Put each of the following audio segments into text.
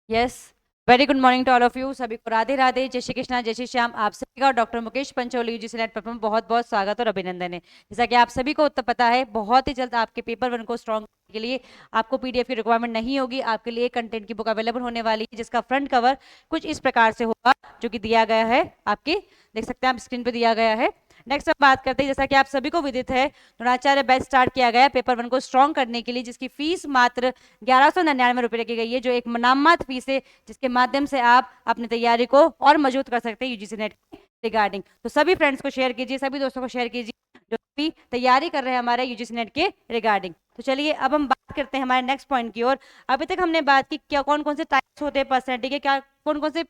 Yes, very good morning to all of you. सभी को राधे राधे, जय श्री कृष्णा, जय श्री श्याम। आप सभी का doctor Mukesh Pancholi UGC net पर बहुत बहुत स्वागत और अभिनंदन है। जैसा कि आप सभी को उत्तर पता है, बहुत ही जल्द आपके पेपर 1 को स्ट्रॉन्ग करने के लिए आपको पीडीएफ की रिक्वायरमेंट नहीं होगी। आपके लिए कंटेंट की बुक अवेलेबल होने वाली है, जिसका फ्रंट कवर कुछ इस प्रकार से होगा, जो कि दिया गया है, आपके देख सकते हैं, आप स्क्रीन पर दिया गया है। नेक्स्ट हम बात करते हैं, जैसा कि आप सभी को विदित है, द्रोणाचार्य बैच स्टार्ट किया गया पेपर 1 को स्ट्रॉन्ग करने के लिए, जिसकी फीस मात्र 1199 रुपए रखी गई है, जो एक नाममात्र फीस है, जिसके माध्यम से आप अपनी तैयारी को और मजबूत कर सकते हैं यूजीसी नेट रिगार्डिंग। तो सभी फ्रेंड्स को शेयर कीजिए, सभी दोस्तों को शेयर कीजिए जो भी तैयारी कर रहे हैं हमारे यूजीसी नेट के रिगार्डिंग। तो चलिए अब हम बात करते हैं हमारे नेक्स्ट पॉइंट की ओर। अभी तक हमने बात की क्या कौन कौन से टाइप्स होते हैं पर्सनैलिटी के, क्या कौन कौन से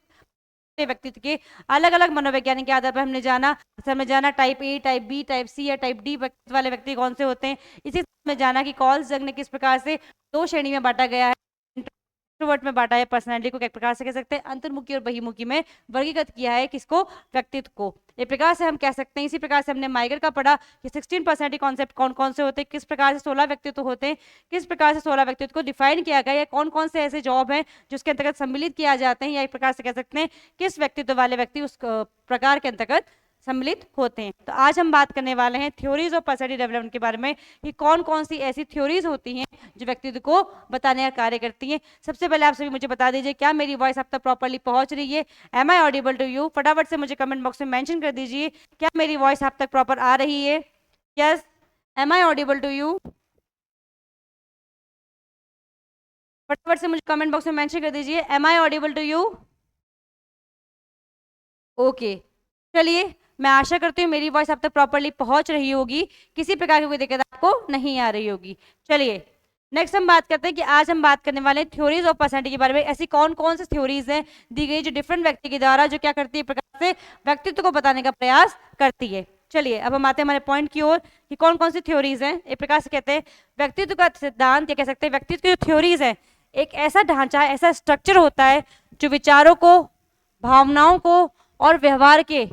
व्यक्तित्व के अलग अलग मनोवैज्ञानिक के आधार पर हमने जाना type a, type b, type c या टाइप डी वाले व्यक्ति कौन से होते हैं। इसी में जाना कि कॉल्स जंग ने किस प्रकार से 2 श्रेणी में बांटा गया है, इंट्रोवर्ट में बांटा है पर्सनालिटी को, किस प्रकार से कह सकते हैं अंतर्मुखी और बहिमुखी में वर्गीकृत किया है किसको, व्यक्तित्व को। एक प्रकार से हम कह सकते हैं, इसी प्रकार से हमने माइगर का पढ़ा कि 16 पर्सनैलिटी कॉन्सेप्ट कौन कौन से होते हैं, किस प्रकार से 16 व्यक्तित्व होते हैं, किस प्रकार से 16 व्यक्तित्व को डिफाइन किया गया है, कौन कौन से ऐसे जॉब हैं जिसके अंतर्गत सम्मिलित किया जाते हैं, या एक प्रकार से कह सकते हैं किस व्यक्तित्व वाले व्यक्ति उस प्रकार के अंतर्गत सम्मिलित होते हैं। तो आज हम बात करने वाले हैं थ्योरीज ऑफ पर्सनैलिटी डेवलपमेंट के बारे में, कि कौन कौन सी ऐसी थ्योरीज होती हैं जो व्यक्तित्व को बताने का कार्य करती हैं। सबसे पहले आप सभी मुझे बता दीजिए, क्या मेरी वॉइस आप तक प्रॉपर्ली पहुंच रही है? Am I audible to you? फटाफट से मुझे कमेंट बॉक्स में मेंशन कर दीजिए, क्या मेरी वॉइस आप तक प्रॉपर आ रही है? Yes, am I audible to you? फटाफट से मुझे कमेंट बॉक्स में मेंशन कर दीजिए, am I audible to you? Okay, चलिए मैं आशा करती हूँ मेरी वॉइस आप तक प्रॉपर्ली पहुंच रही होगी, किसी प्रकार की कोई दिक्कत आपको नहीं आ रही होगी। चलिए नेक्स्ट हम बात करते हैं कि आज हम बात करने वाले हैं थ्योरीज ऑफ पर्सनैलिटी के बारे में। ऐसी कौन कौन सी थ्योरीज हैं दी गई जो डिफरेंट व्यक्ति के द्वारा जो क्या करती है, प्रकार से व्यक्तित्व को बताने का प्रयास करती है। चलिए अब हम आते हैं हमारे पॉइंट की ओर कि कौन कौन सी थ्योरीज हैं। एक प्रकार से कहते हैं व्यक्तित्व का सिद्धांत, या कह सकते हैं व्यक्तित्व की जो थ्योरीज है, एक ऐसा ढांचा है, ऐसा स्ट्रक्चर होता है जो विचारों को, भावनाओं को और व्यवहार के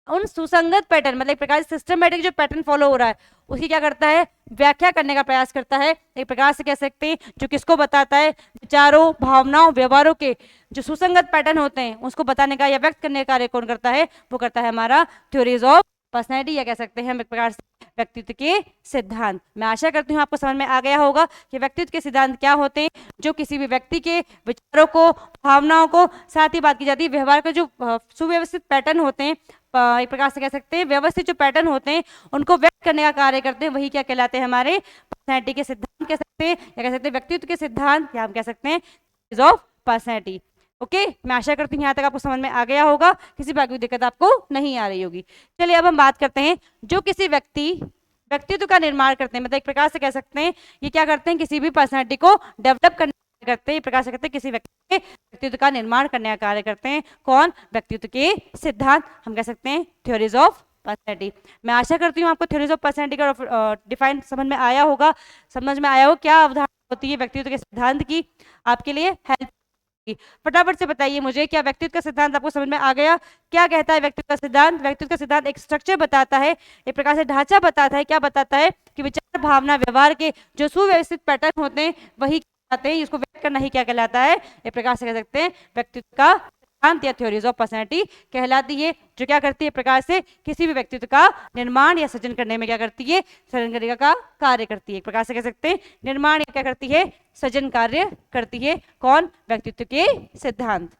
उन सुसंगत पैटर्न, मतलब एक प्रकार से सिस्टमैटिक जो पैटर्न फॉलो हो रहा है, उसकी क्या करता है, व्याख्या करने का प्रयास करता है। एक प्रकार से कह सकते हैं जो किसको बताता है, विचारों, भावनाओं, व्यवहारों के जो सुसंगत पैटर्न होते हैं उसको बताने का या व्यक्त करने का कार्य कौन करता है, वो करता है हमारा थ्योरीज ऑफ पर्सनैलिटी, या कह सकते हैं हम एक प्रकार से व्यक्तित्व के सिद्धांत। मैं आशा करती हूँ आपको समझ में आ गया होगा कि व्यक्तित्व के सिद्धांत क्या होते हैं, जो किसी भी व्यक्ति के विचारों को, भावनाओं को, साथ ही बात की जाती है व्यवहार के जो सुव्यवस्थित पैटर्न होते हैं, एक प्रकार से कह सकते हैं व्यवस्थित जो पैटर्न होते हैं, उनको व्यक्त करने का कार्य करते हैं, वही क्या कहलाते हैं, हमारे पर्सनैलिटी के सिद्धांत कह सकते हैं, या कह सकते हैं व्यक्तित्व के सिद्धांत, या हम कह सकते हैं थ्योरीज ऑफ पर्सनैलिटी। ओके, मैं आशा करती हूँ यहाँ तक आपको समझ में आ गया होगा, किसी बात की दिक्कत आपको नहीं आ रही होगी। चलिए अब हम बात करते हैं जो किसी व्यक्तित्व का निर्माण करते हैं, मतलब एक प्रकार से कह सकते हैं ये क्या करते हैं, किसी भी पर्सनैलिटी को डेवलप करने करते हैं, एक प्रकार से कहते हैं किसी व्यक्ति के व्यक्तित्व का निर्माण करने का कार्य करते हैं। कौन? व्यक्तित्व के सिद्धांत, हम कह सकते हैं थ्योरीज ऑफ पर्सनैलिटी। मैं आशा करती हूँ आपको थ्योरीज ऑफ पर्सनैलिटी का डिफाइन समझ में आया होगा, क्या अवधारणा होती है व्यक्तित्व के सिद्धांत की, आपके लिए हेल्प। फटाफट से बताइए मुझे, क्या व्यक्तित्व का सिद्धांत आपको समझ में आ गया? क्या कहता है व्यक्तित्व का सिद्धांत? व्यक्तित्व का सिद्धांत एक स्ट्रक्चर बताता है, एक प्रकार से ढांचा बताता है। क्या बताता है कि विचार, भावना, व्यवहार के जो सुव्यवस्थित पैटर्न होते हैं वही कहलाते हैं, इसको व्यक्त करना ही क्या कहलाता है, एक प्रकार से कह सकते हैं व्यक्तित्व का सिद्धांत या थ्योरीज ऑफ पर्सनैलिटी कहलाती है, जो क्या करती है, प्रकार से किसी भी व्यक्तित्व का निर्माण या सृजन करने में क्या करती है, सृजन करने का कार्य करती है। एक प्रकार से कह सकते हैं निर्माण या क्या करती है, सृजन कार्य करती है। कौन? व्यक्तित्व के सिद्धांत।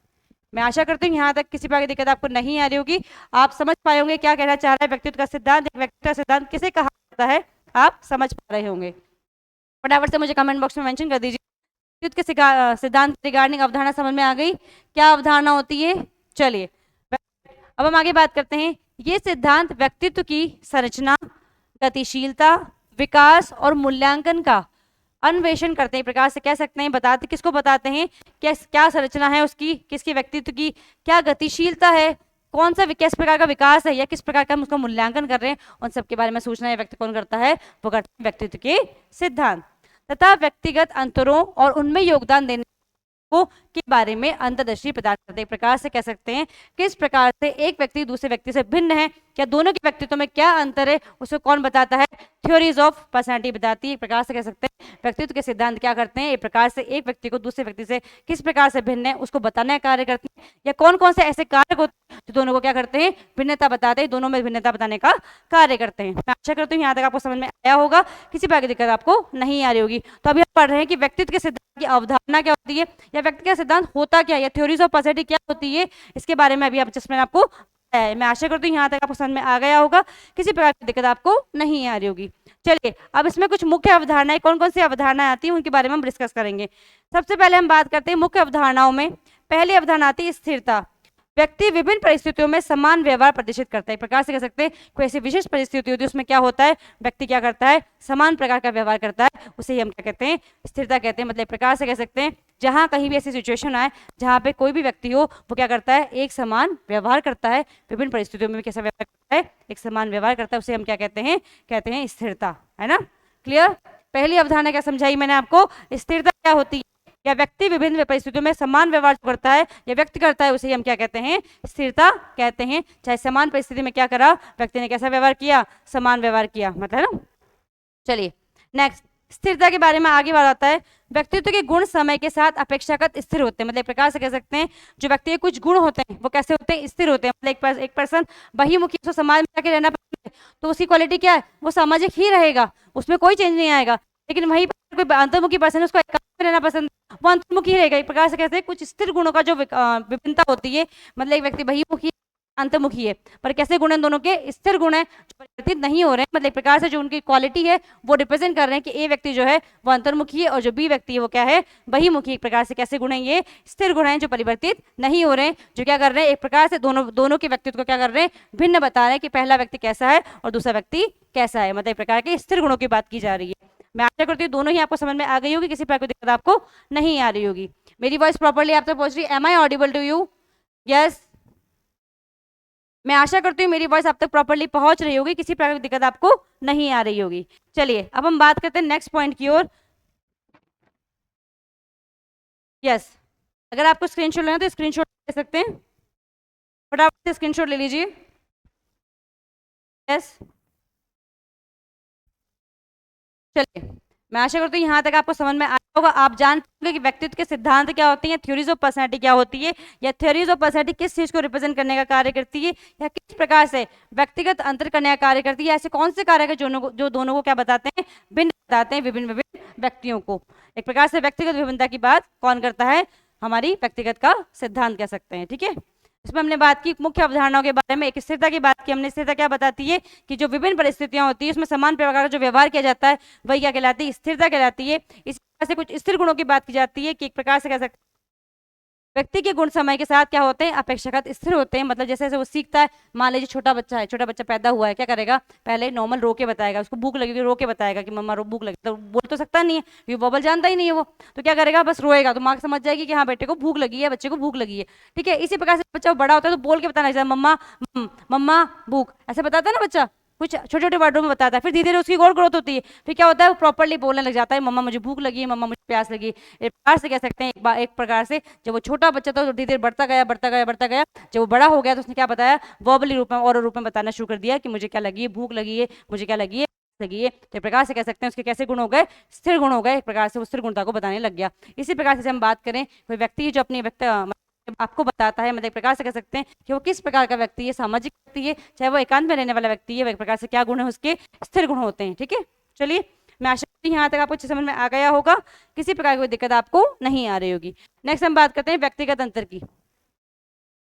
मैं आशा करती हूँ यहाँ तक किसी प्रकार की दिक्कत आपको नहीं आ रही होगी, आप समझ पाए होंगे क्या कहना चाह रहा है व्यक्तित्व का सिद्धांत, व्यक्तित्व का सिद्धांत किसे कहा जाता है, आप समझ पा रहे होंगे। फटाफट से मुझे कमेंट बॉक्स में मेंशन कर दीजिए व्यक्तित्व के सिद्धांत रिगार्डिंग अवधारणा समझ में आ गई, क्या अवधारणा होती है। चलिए अब हम आगे बात करते हैं। ये सिद्धांत व्यक्तित्व की संरचना, गतिशीलता, विकास और मूल्यांकन का अन्वेषण करते हैं, प्रकार से कह सकते हैं बताते, किसको बताते हैं, क्या संरचना है उसकी, किसकी व्यक्तित्व की क्या गतिशीलता है, कौन सा किस प्रकार का विकास है, या किस प्रकार का हम उसका मूल्यांकन कर रहे हैं, उन सब के बारे में सूचना है व्यक्ति कौन करता है, वो करता है व्यक्तित्व के सिद्धांत। तथा व्यक्तिगत अंतरों और उनमें योगदान देने को के बारे में अंतर्दृष्टि प्रदान करते हैं। प्रकार से कह सकते हैं किस प्रकार से एक व्यक्ति दूसरे व्यक्ति से भिन्न है, क्या दोनों के व्यक्तित्व में क्या अंतर है उसको कौन बताता है? थ्योरीज ऑफ पर्सनैलिटी बताती है। एक प्रकार से कह सकते हैं व्यक्तित्व के सिद्धांत क्या करते हैं, एक प्रकार से एक व्यक्ति को दूसरे व्यक्ति से किस प्रकार से भिन्न है उसको बताने का कार्य करते हैं, या कौन कौन से ऐसे कारक होते हैं जो दोनों को क्या करते हैं, भिन्नता बताते हैं, दोनों में भिन्नता बताने का कार्य करते हैं। मैं आशा करती हूँ यहाँ तक आपको समझ में आया होगा, किसी प्रकार की दिक्कत आपको नहीं आ रही होगी। तो अभी हम पढ़ रहे हैं कि व्यक्तित्व के सिद्धांत की अवधारणा क्या होती है, या व्यक्ति का सिद्धांत होता क्या है, या थ्योरीज ऑफ पर्सनैलिटी क्या होती है, इसके बारे में अभी आप जिसमें आपको मैं आशा करती हूँ यहाँ तक आपको समझ में आ गया होगा, किसी प्रकार की दिक्कत आपको नहीं आ रही होगी। चलिए अब इसमें कुछ मुख्य अवधारणाएं, कौन कौन सी अवधारणाएं आती हैं उनके बारे में हम डिस्कस करेंगे। सबसे पहले हम बात करते हैं मुख्य अवधारणाओं में। पहली अवधारणा आती है स्थिरता। व्यक्ति विभिन्न परिस्थितियों में समान व्यवहार प्रदर्शित करता है। एक प्रकार से कह सकते हैं कोई ऐसी विशेष परिस्थिति होती है उसमें क्या होता है, व्यक्ति क्या करता है, समान प्रकार का व्यवहार करता है, उसे ही हम क्या कहते हैं, स्थिरता कहते हैं। मतलब एक प्रकार से कह सकते हैं जहां कहीं भी ऐसी सिचुएशन आए जहां पे कोई भी व्यक्ति हो वो क्या करता है, एक समान व्यवहार करता है, विभिन्न परिस्थितियों में कैसा व्यवहार करता है, एक समान व्यवहार करता है, उसे हम क्या कहते हैं स्थिरता, है ना। क्लियर। पहली अवधारणा क्या समझाई मैंने आपको, स्थिरता क्या होती है, या व्यक्ति विभिन्न परिस्थितियों में समान व्यवहार करता है या व्यक्त करता है उसे हम क्या कहते हैं, स्थिरता कहते हैं। चाहे समान परिस्थिति में क्या करा, व्यक्ति ने कैसा व्यवहार किया, समान व्यवहार किया, मतलब है ना। चलिए नेक्स्ट, स्थिरता के बारे में आगे बात आता है। व्यक्तित्व के गुण समय के साथ अपेक्षाकृत स्थिर होते हैं। मतलब एक प्रकार से कह सकते हैं जो व्यक्ति के कुछ गुण होते हैं वो कैसे होते हैं, स्थिर होते हैं। मतलब एक पर्सन बहिर्मुखी, उसको समाज में जाके रहना पसंद है तो उसकी क्वालिटी क्या है, वो सामाजिक ही रहेगा, उसमें कोई चेंज नहीं आएगा। लेकिन वहीं पर कोई अंतर्मुखी पर्सन है, उसको एकांत में रहना पसंद, वो अंतर्मुखी रहेगा। एक प्रकार से कहते हैं कुछ स्थिर गुणों का जो विभिन्नता होती है, मतलब एक व्यक्ति बहिर्मुखी अंतर्मुखी है, पर कैसे गुण हैं दोनों के, स्थिर गुण है, जो परिवर्तित नहीं हो रहे हैं। मतलब एक प्रकार से जो उनकी क्वालिटी है वो रिप्रेजेंट कर रहे हैं कि ए व्यक्ति जो है वो अंतर्मुखी है और जो बी व्यक्ति है वो क्या है, बहिर्मुखी। एक प्रकार से कैसे गुण है, ये स्थिर गुण है जो परिवर्तित नहीं हो रहे हैं, जो क्या कर रहे हैं, एक प्रकार से दोनों के व्यक्तित्व को क्या कर रहे हैं, भिन्न बता रहे हैं कि पहला व्यक्ति कैसा है और दूसरा व्यक्ति कैसा है। मतलब एक प्रकार के स्थिर गुणों की बात की जा रही है। मैं आशा करती हूँ दोनों ही आपको समझ में आ गई होगी, किसी प्रकार की दिक्कत आपको नहीं आ रही होगी। मेरी वॉइस प्रॉपर्ली आप तक पहुंच रही है? Am I audible to you? Yes, मैं आशा करती हूँ मेरी वॉइस आप तक प्रॉपर्ली पहुंच रही होगी, किसी प्रकार की दिक्कत आपको नहीं आ रही होगी। चलिए अब हम बात करते हैं नेक्स्ट पॉइंट की ओर। यस, अगर आपको स्क्रीनशॉट लेना तो स्क्रीनशॉट ले सकते हैं, फटाफट से स्क्रीनशॉट ले लीजिए। यस, चलिए मैं आशा करती हूँ यहाँ तक आपको समझ में आया होगा। आप जानते होंगे कि व्यक्तित्व के सिद्धांत क्या होती हैं, थ्योरीज ऑफ पर्सनैलिटी क्या होती है, या थ्योरीज ऑफ पर्सनैलिटी किस चीज को रिप्रेजेंट करने का कार्य करती है, या किस प्रकार से व्यक्तिगत अंतर करने का कार्य करती है। ऐसे कौन से कार्य जो दोनों को क्या बताते हैं, भिन्न बताते हैं विभिन्न विभिन्न व्यक्तियों को। एक प्रकार से व्यक्तिगत विभिन्नता की बात कौन करता है, हमारी व्यक्तिगत का सिद्धांत कह सकते हैं। ठीक है, इसमें हमने बात की मुख्य अवधारणाओं के बारे में। एक स्थिरता की बात की हमने। स्थिरता क्या बताती है कि जो विभिन्न परिस्थितियां होती है उसमें समान प्रकार का जो व्यवहार किया जाता है वही क्या कहलाती है, स्थिरता कहलाती है। इस प्रकार से कुछ स्थिर गुणों की बात की जाती है कि एक प्रकार से कह सकते व्यक्ति के गुण समय के साथ क्या होते हैं, अपेक्षाकृत स्थिर होते हैं। मतलब जैसे जैसे वो सीखता है, मान लीजिए छोटा बच्चा है, छोटा बच्चा पैदा हुआ है, क्या करेगा, पहले नॉर्मल रो के बताएगा, उसको भूख लगी रो के बताएगा कि मम्मा भूख लगी, तो बोल तो सकता नहीं है, ये बबल जानता ही नहीं है वो, तो क्या करेगा, बस रोएगा, तो माँ समझ जाएगी कि हाँ बेटे को भूख लगी है, बच्चे को भूख लगी है। ठीक है, इसी प्रकार से बच्चा बड़ा होता है तो बोल के बताना चाहिए, मम्मा मम्मा भूख, ऐसे बताता है ना बच्चा, कुछ छोटे छोटे वर्डों में बताता है। फिर धीरे धीरे उसकी और ग्रोथ होती है, फिर क्या होता है, वो प्रॉपर्ली बोलने लग जाता है, मम्मा मुझे भूख लगी है, मम्मा मुझे प्यास लगी है। एक प्रकार से कह सकते हैं एक प्रकार से जब वो छोटा बच्चा था तो धीरे धीरे बढ़ता गया बढ़ता गया बढ़ता गया, जब वो बड़ा हो गया तो उसने क्या बताया, वर्बली रूप में और रूप में बताना शुरू कर दिया कि मुझे क्या लगी है, भूख लगी है, मुझे क्या लगी है, लगी है। तो एक प्रकार से कह सकते हैं उसके कैसे गुण हो गए, स्थिर गुण हो गए। एक प्रकार से वो स्थिर गुणता को बताने लग गया। इसी प्रकार से हम बात करें, कोई व्यक्ति जो अपनी आपको बताता है, मतलब एक प्रकार से कह सकते हैं कि वो किस प्रकार का व्यक्ति है, सामाजिक व्यक्ति है, चाहे वो एकांत में रहने वाला व्यक्ति है, वो एक प्रकार से क्या गुण है उसके, स्थिर गुण होते हैं। ठीक है, चलिए मैं आशा करती हूँ यहाँ तक आपको अच्छे समझ में आ गया होगा, किसी प्रकार की कोई दिक्कत आपको नहीं आ रही होगी। नेक्स्ट हम बात करते हैं व्यक्तिगत अंतर की।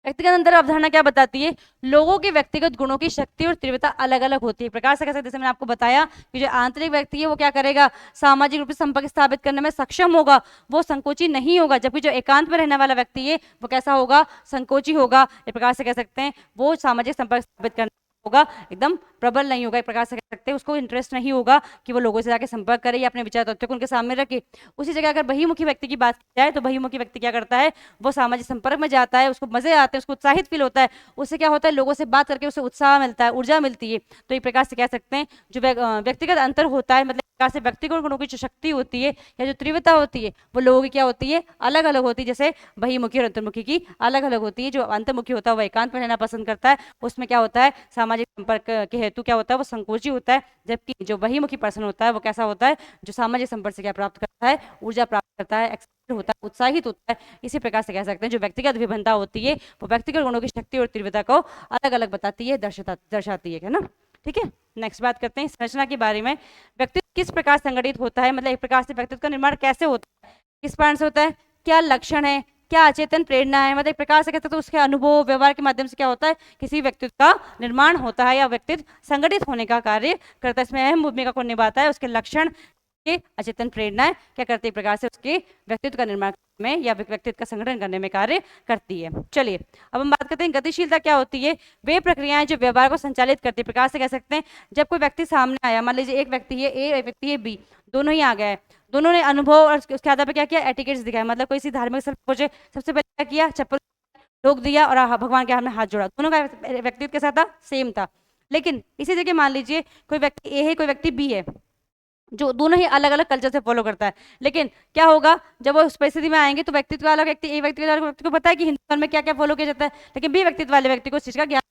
व्यक्तिगत अंतर अवधारणा क्या बताती है, लोगों के व्यक्तिगत गुणों की शक्ति और तीव्रता अलग अलग होती है। प्रकार से कह सकते हैं, जैसे मैंने आपको बताया कि जो आंतरिक व्यक्ति है वो क्या करेगा, सामाजिक रूप से संपर्क स्थापित करने में सक्षम होगा, वो संकोची नहीं होगा। जबकि जो एकांत में रहने वाला व्यक्ति है वो कैसा होगा, संकोची होगा। एक प्रकार से कह सकते हैं वो सामाजिक संपर्क स्थापित करने होगा, एकदम प्रबल नहीं होगा। एक प्रकार से कह सकते हैं उसको इंटरेस्ट नहीं होगा कि वो लोगों से जाके संपर्क करे या अपने विचार तथ्यों को उनके सामने रखे। उसी जगह अगर बहिर्मुखी व्यक्ति की बात की जाए तो बहिर्मुखी व्यक्ति क्या करता है, वो सामाजिक संपर्क में जाता है, उसको मजे आते हैं, उसको उत्साहित फील होता है, उससे क्या होता है, लोगों से बात करके उसे उत्साह मिलता है, ऊर्जा मिलती है। तो एक प्रकार से कह सकते हैं जो व्यक्तिगत अंतर होता है, मतलब प्रकार से व्यक्तिगत गुणों की जो शक्ति होती है या जो तीव्रता होती है वो लोगों की क्या होती है, अलग अलग होती है। जैसे बहिर्मुखी और अंतर्मुखी की अलग अलग होती है। जो अंतर्मुखी होता है वो एकांत में रहना पसंद करता है, उसमें क्या होता है, सामाजिक सामाजिक संपर्क के हेतु क्या होता है, वो संकोची होता है, जबकि जो बहिमुखी पर्सन होता है वो कैसा होता है, जो सामाजिक संपर्क से क्या प्राप्त करता है, ऊर्जा प्राप्त करता है, एक्साइटेड होता है, उत्साहित होता है। इसी प्रकार से कह सकते हैं जो व्यक्तिगत विभिन्नता होती है वो व्यक्तिगत गुणों की शक्ति और तीव्रता को अलग अलग बताती है, दर्शाती है ना। ठीक है, नेक्स्ट बात करते हैं संरचना के बारे में। व्यक्तित्व किस प्रकार संगठित होता है, मतलब एक प्रकार से व्यक्तित्व का निर्माण कैसे होता है, किस कारण से होता है, क्या लक्षण है, क्या अचेतन प्रेरणा है, मतलब एक प्रकार से कहते हैं तो उसके अनुभव व्यवहार के माध्यम से क्या होता है, किसी व्यक्तित्व का निर्माण होता है या व्यक्तित्व संगठित होने का कार्य करता है। इसमें अहम भूमिका को निभाता है उसके लक्षण के अचेतन प्रेरणा क्या करती है, एक प्रकार से उसके व्यक्तित्व का निर्माण में या व्यक्तित्व का संगठन करने में कार्य करती है। चलिए अब हम बात करते हैं गतिशीलता क्या होती है। वे प्रक्रियाएं जो व्यवहार को संचालित करती है, प्रकार से कह सकते हैं जब कोई व्यक्ति सामने आया, मान लीजिए एक व्यक्ति है ए, एक व्यक्ति है बी, दोनों ही आ गए, दोनों ने अनुभव और उसके आधार पर क्या किया, एटिकेट्स दिखाया, मतलब कोई सी धार्मिक स्थल पहुंचे, सबसे पहले क्या किया, चप्पल रोक दिया और भगवान के हाथ में हाथ जोड़ा, दोनों का व्यक्तित्व कैसा था, सेम था। लेकिन इसी जगह मान लीजिए कोई व्यक्ति ए है, कोई व्यक्ति बी है, जो दोनों ही अलग अलग कल्चर से फॉलो करता है, लेकिन क्या होगा जब वो उस परिस्थिति में आएंगे तो व्यक्तित्व वाला व्यक्ति, ए व्यक्ति वाला व्यक्ति को पता है कि हिंदुस्तान में क्या क्या फॉलो किया जाता है, लेकिन बी व्यक्तित्व वाले व्यक्ति को इस चीज का ज्ञान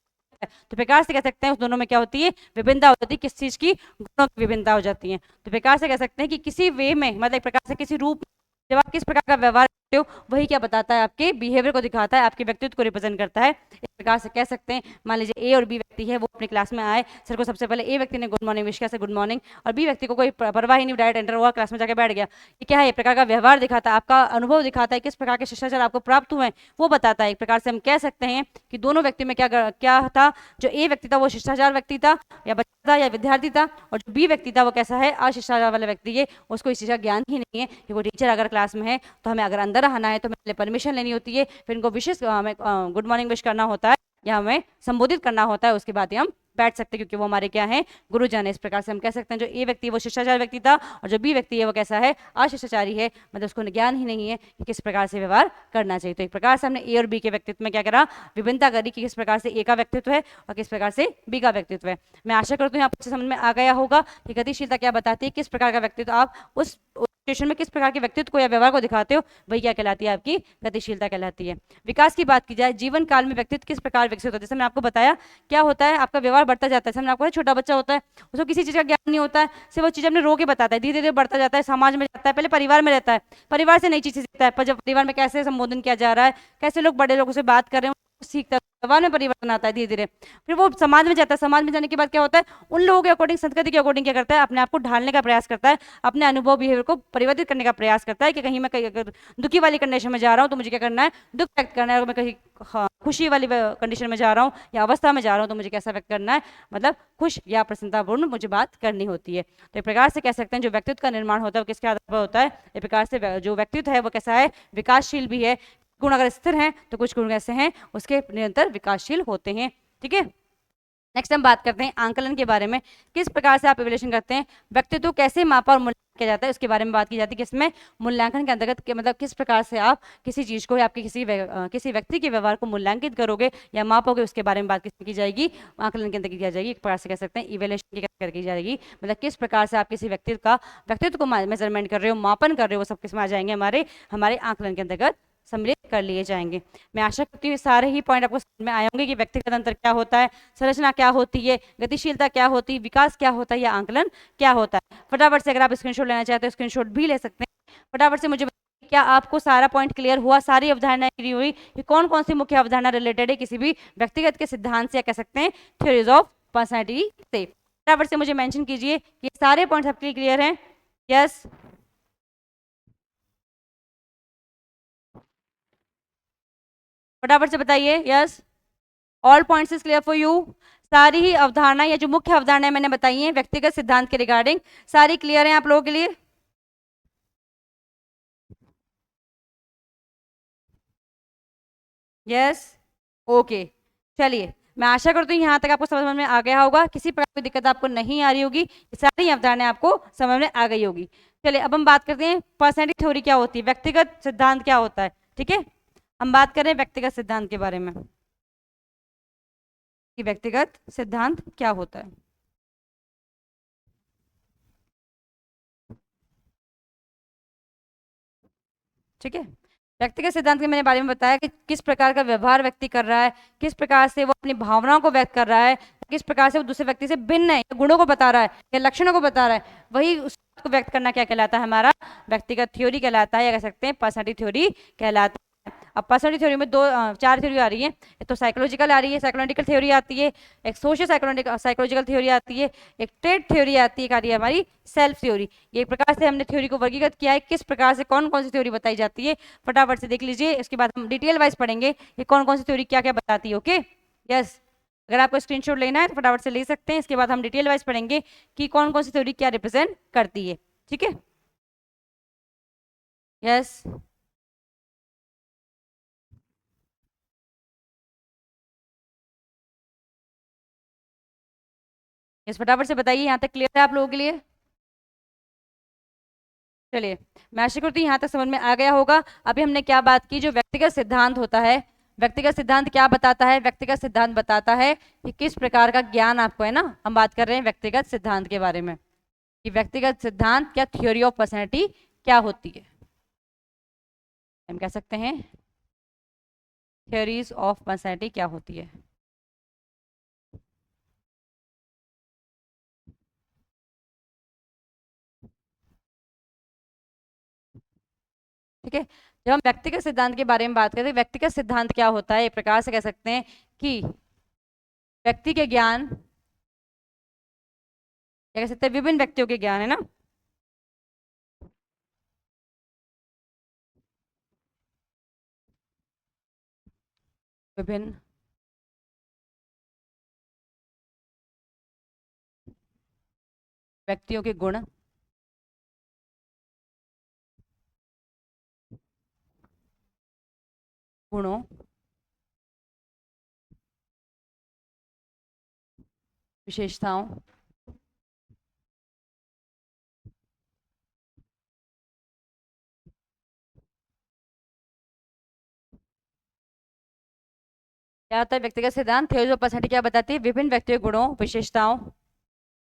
है। तो प्रकार से कह सकते हैं उस दोनों में क्या होती है, विभिन्नता हो जाती है, किस चीज की, गुणों की विभिन्नता हो जाती है। तो प्रकार से कह सकते हैं कि किसी वे में, मतलब एक प्रकार से किसी रूप में जब आप किस प्रकार का व्यवहार करते हो वही क्या बताता है, आपके बिहेवियर को दिखाता है, आपके व्यक्तित्व को रिप्रेजेंट करता है। इस प्रकार से कह सकते हैं मान लीजिए ए और बी व्यक्ति है, वो अपनी क्लास में आए, सर को सबसे पहले ए व्यक्ति ने गुड मॉर्निंग विश किया, गुड मॉर्निंग, और बी व्यक्ति को कोई परवाह ही नहीं, डायरेक्ट एंटर हुआ, क्लास में जाकर बैठ गया। ये क्या है, एक प्रकार का व्यवहार दिखाता है, आपका अनुभव दिखाता है, किस प्रकार के शिष्टाचार आपको प्राप्त हुए हैं वो बताता है। एक प्रकार से हम कह सकते हैं कि दोनों व्यक्ति में क्या क्या था, जो ए व्यक्ति था वो शिष्टाचार व्यक्ति था या बच्चा था या विद्यार्थी था, और जो बी व्यक्ति था वो कैसा है, अशिष्टाचार वाला व्यक्ति है, उसको इस चीज का ज्ञान ही नहीं है कि वो टीचर अगर क्लास में है तो हमें अगर अंदर आना है तो हमें परमिशन लेनी होती है, फिर इनको विशेष हमें गुड मॉर्निंग विश करना होता है या हमें संबोधित करना होता है, उसके बाद ही हम बैठ सकते हैं क्योंकि वो हमारे क्या है, गुरुजन है। इस प्रकार से हम कह सकते हैं जो ए व्यक्ति है वो शिष्टाचार व्यक्ति था और जो बी व्यक्ति है वो कैसा है, अशिष्टाचारी है, मतलब उसको ज्ञान ही नहीं है कि किस प्रकार से व्यवहार करना चाहिए। तो एक प्रकार से हमने ए और बी के व्यक्तित्व में क्या करा, विभिन्नता करी कि किस प्रकार से ए का व्यक्तित्व है और किस प्रकार से बी का व्यक्तित्व है। मैं आशा करती हूँ आपको समझ में आ गया होगा कि गतिशीलता क्या बताती है, किस प्रकार का व्यक्तित्व आप उस सिचुएशन में किस प्रकार के व्यक्तित्व को या व्यवहार को दिखाते हो, वही क्या कहलाती है, आपकी गतिशीलता कहलाती है। विकास की बात की जाए, जीवन काल में व्यक्तित्व किस प्रकार विकसित होता है, जैसे मैंने आपको बताया क्या होता है, आपका व्यवहार बढ़ता जाता है। हमने आपको छोटा बच्चा होता है, उसको किसी चीज का ज्ञान नहीं होता है, सिर्फ वो चीज अपने रो के बताता है, धीरे धीरे बढ़ता जाता है, समाज में जाता है, पहले परिवार में रहता है, परिवार से नई चीजें सीखता है, पर जब परिवार में कैसे संबोधन किया जा रहा है, कैसे लोग बड़े लोगों से बात कर रहे हैं सीखता है, व्यवहार में परिवर्तन आता है धीरे धीरे, फिर वो समाज में जाता है, समाज में जाने के बाद क्या होता है, उन लोगों के अकॉर्डिंग, संस्कृति के अकॉर्डिंग क्या करता है, अपने आप को ढालने का प्रयास करता है, अपने अनुभव बिहेवियर को परिवर्तित करने का प्रयास करता है कि कहीं मैं अगर दुखी वाली कंडीशन में जा रहा हूँ तो मुझे क्या करना है, दुख व्यक्त करना है, अगर मैं कहीं खुशी वाली कंडीशन में जा रहा हूँ या अवस्था में जा रहा हूँ तो मुझे कैसा व्यक्त करना है, मतलब खुश या प्रसन्नतापूर्ण मुझे बात करनी होती है। तो एक प्रकार से कह सकते हैं जो व्यक्तित्व का निर्माण होता है वो किसके आधार पर होता है, एक प्रकार से जो व्यक्तित्व है वो कैसा है, विकासशील भी है, गुण अगर स्थिर हैं तो कुछ गुण ऐसे हैं उसके निरंतर विकासशील होते हैं। ठीक है, नेक्स्ट हम बात करते हैं आंकलन के बारे में, किस प्रकार से आप इवैल्यूएशन करते हैं, व्यक्तित्व कैसे मापा और मूल्यांकन किया जाता है उसके बारे में बात की जाती है कि इसमें मूल्यांकन के अंतर्गत मतलब किस प्रकार से आप किसी चीज को या आपके किसी व्यक्ति के व्यवहार को मूल्यांकित करोगे या मापोगे उसके बारे में बात की जाएगी, आंकलन के अंदर की जाएगी। एक प्रकार से कह सकते हैं इवैल्यूएशन की जाएगी, मतलब किस प्रकार से आप किसी व्यक्तित्व को मेजरमेंट कर रहे हो, मापन कर रहे हो, वो सब किस में आ जाएंगे, हमारे आंकलन के अंतर्गत सम्मिलित कर लिए जाएंगे। मैं आशा करती हूँ सारे ही पॉइंट आपको समझ में आए होंगे कि व्यक्तिगत अंतर क्या होता है, संरचना क्या होती है, गतिशीलता क्या होती है, विकास क्या होता है या आंकलन क्या होता है। फटाफट से अगर आप स्क्रीनशॉट लेना चाहते हो स्क्रीनशॉट भी ले सकते हैं। फटाफट से मुझे बताइए क्या आपको सारा पॉइंट क्लियर हुआ, सारी अवधारणाएं क्लियर हुई कि कौन कौन सी मुख्य अवधारणा रिलेटेड है किसी भी व्यक्तिगत के सिद्धांत से या कह सकते हैं थ्योरीज ऑफ पर्सनैलिटी से। फटाफट से मुझे मेंशन कीजिए कि सारे पॉइंट्स आपके क्लियर हैं। यस, फटाफट से बताइए। Yes, all points is clear for you, सारी ही अवधारणा या जो मुख्य अवधारणाएं मैंने बताई हैं व्यक्तिगत सिद्धांत के रिगार्डिंग सारी क्लियर हैं आप लोगों के लिए। यस, ओके, चलिए मैं आशा करती हूँ यहाँ तक आपको समझ में आ गया होगा, किसी प्रकार की दिक्कत आपको नहीं आ रही होगी, ये सारी अवधारणाएं आपको समझ में आ गई होगी। चलिए अब हम बात करते हैं पर्सनैलिटी थ्योरी क्या होती है, व्यक्तिगत सिद्धांत क्या होता है। ठीक है, हम बात करें व्यक्तिगत सिद्धांत के बारे में कि व्यक्तिगत सिद्धांत क्या होता है। ठीक है, व्यक्तिगत सिद्धांत के मैंने बारे में बताया कि किस प्रकार का व्यवहार व्यक्ति कर रहा है, किस प्रकार से वो अपनी भावनाओं को व्यक्त कर रहा है, किस प्रकार से वो दूसरे व्यक्ति से भिन्न है, गुणों को बता रहा है या लक्षणों को बता रहा है, वही उसको व्यक्त करना क्या कहलाता है, हमारा व्यक्तिगत थ्योरी कहलाता है, या कह सकते हैं पर्सनालिटी थ्योरी कहलाता है। अब पर्सनालिटी थ्योरी में चार थ्योरी आ रही है। एक तो साइकोलॉजिकल आ रही है, साइकोलॉजिकल थ्योरी आती है, एक सोशल साइकोलॉजिकल थ्योरी आती है, एक ट्रेड थ्योरी आती है, आ रही है हमारी सेल्फ थ्योरी। ये प्रकार से हमने थ्योरी को वर्गीकृत किया है, किस प्रकार से कौन कौन सी थ्योरी बताई जाती है, फटाफट से देख लीजिए। उसके बाद हम डिटेल वाइज पढ़ेंगे कि कौन कौन सी थ्योरी क्या क्या बताती है। ओके, यस, अगर आपको स्क्रीनशॉट लेना है तो फटाफट से ले सकते हैं। इसके बाद हम डिटेल वाइज पढ़ेंगे कि कौन कौन सी थ्योरी क्या रिप्रेजेंट करती है। ठीक है, यस, यस, फटाफट से बताइए। यहाँ तक क्लियर है आप लोगों के लिए? चलिए, मैं आशा करती हूँ यहाँ तक समझ में आ गया होगा। अभी हमने क्या बात की, जो व्यक्तिगत सिद्धांत होता है, व्यक्तिगत सिद्धांत क्या बताता है? व्यक्तिगत सिद्धांत बताता है कि किस प्रकार का ज्ञान आपको है ना। हम बात कर रहे हैं व्यक्तिगत सिद्धांत के बारे में कि व्यक्तिगत सिद्धांत क्या, थ्योरी ऑफ पर्सनैलिटी क्या होती है। हम कह सकते हैं थ्योरीज ऑफ पर्सनैलिटी क्या होती है। ठीक है, जब हम व्यक्तिगत सिद्धांत के बारे में बात करते हैं, व्यक्तिगत सिद्धांत क्या होता है, एक प्रकार से कह सकते हैं कि व्यक्ति के ज्ञान, क्या कह सकते हैं, विभिन्न व्यक्तियों के ज्ञान, है ना। विभिन्न व्यक्तियों के गुण, गुणों, विशेषताओं, क्या होता है व्यक्तिगत सिद्धांत, थ्योरी ऑफ पर्सनैलिटी क्या बताती है? विभिन्न व्यक्तियों के गुणों, विशेषताओं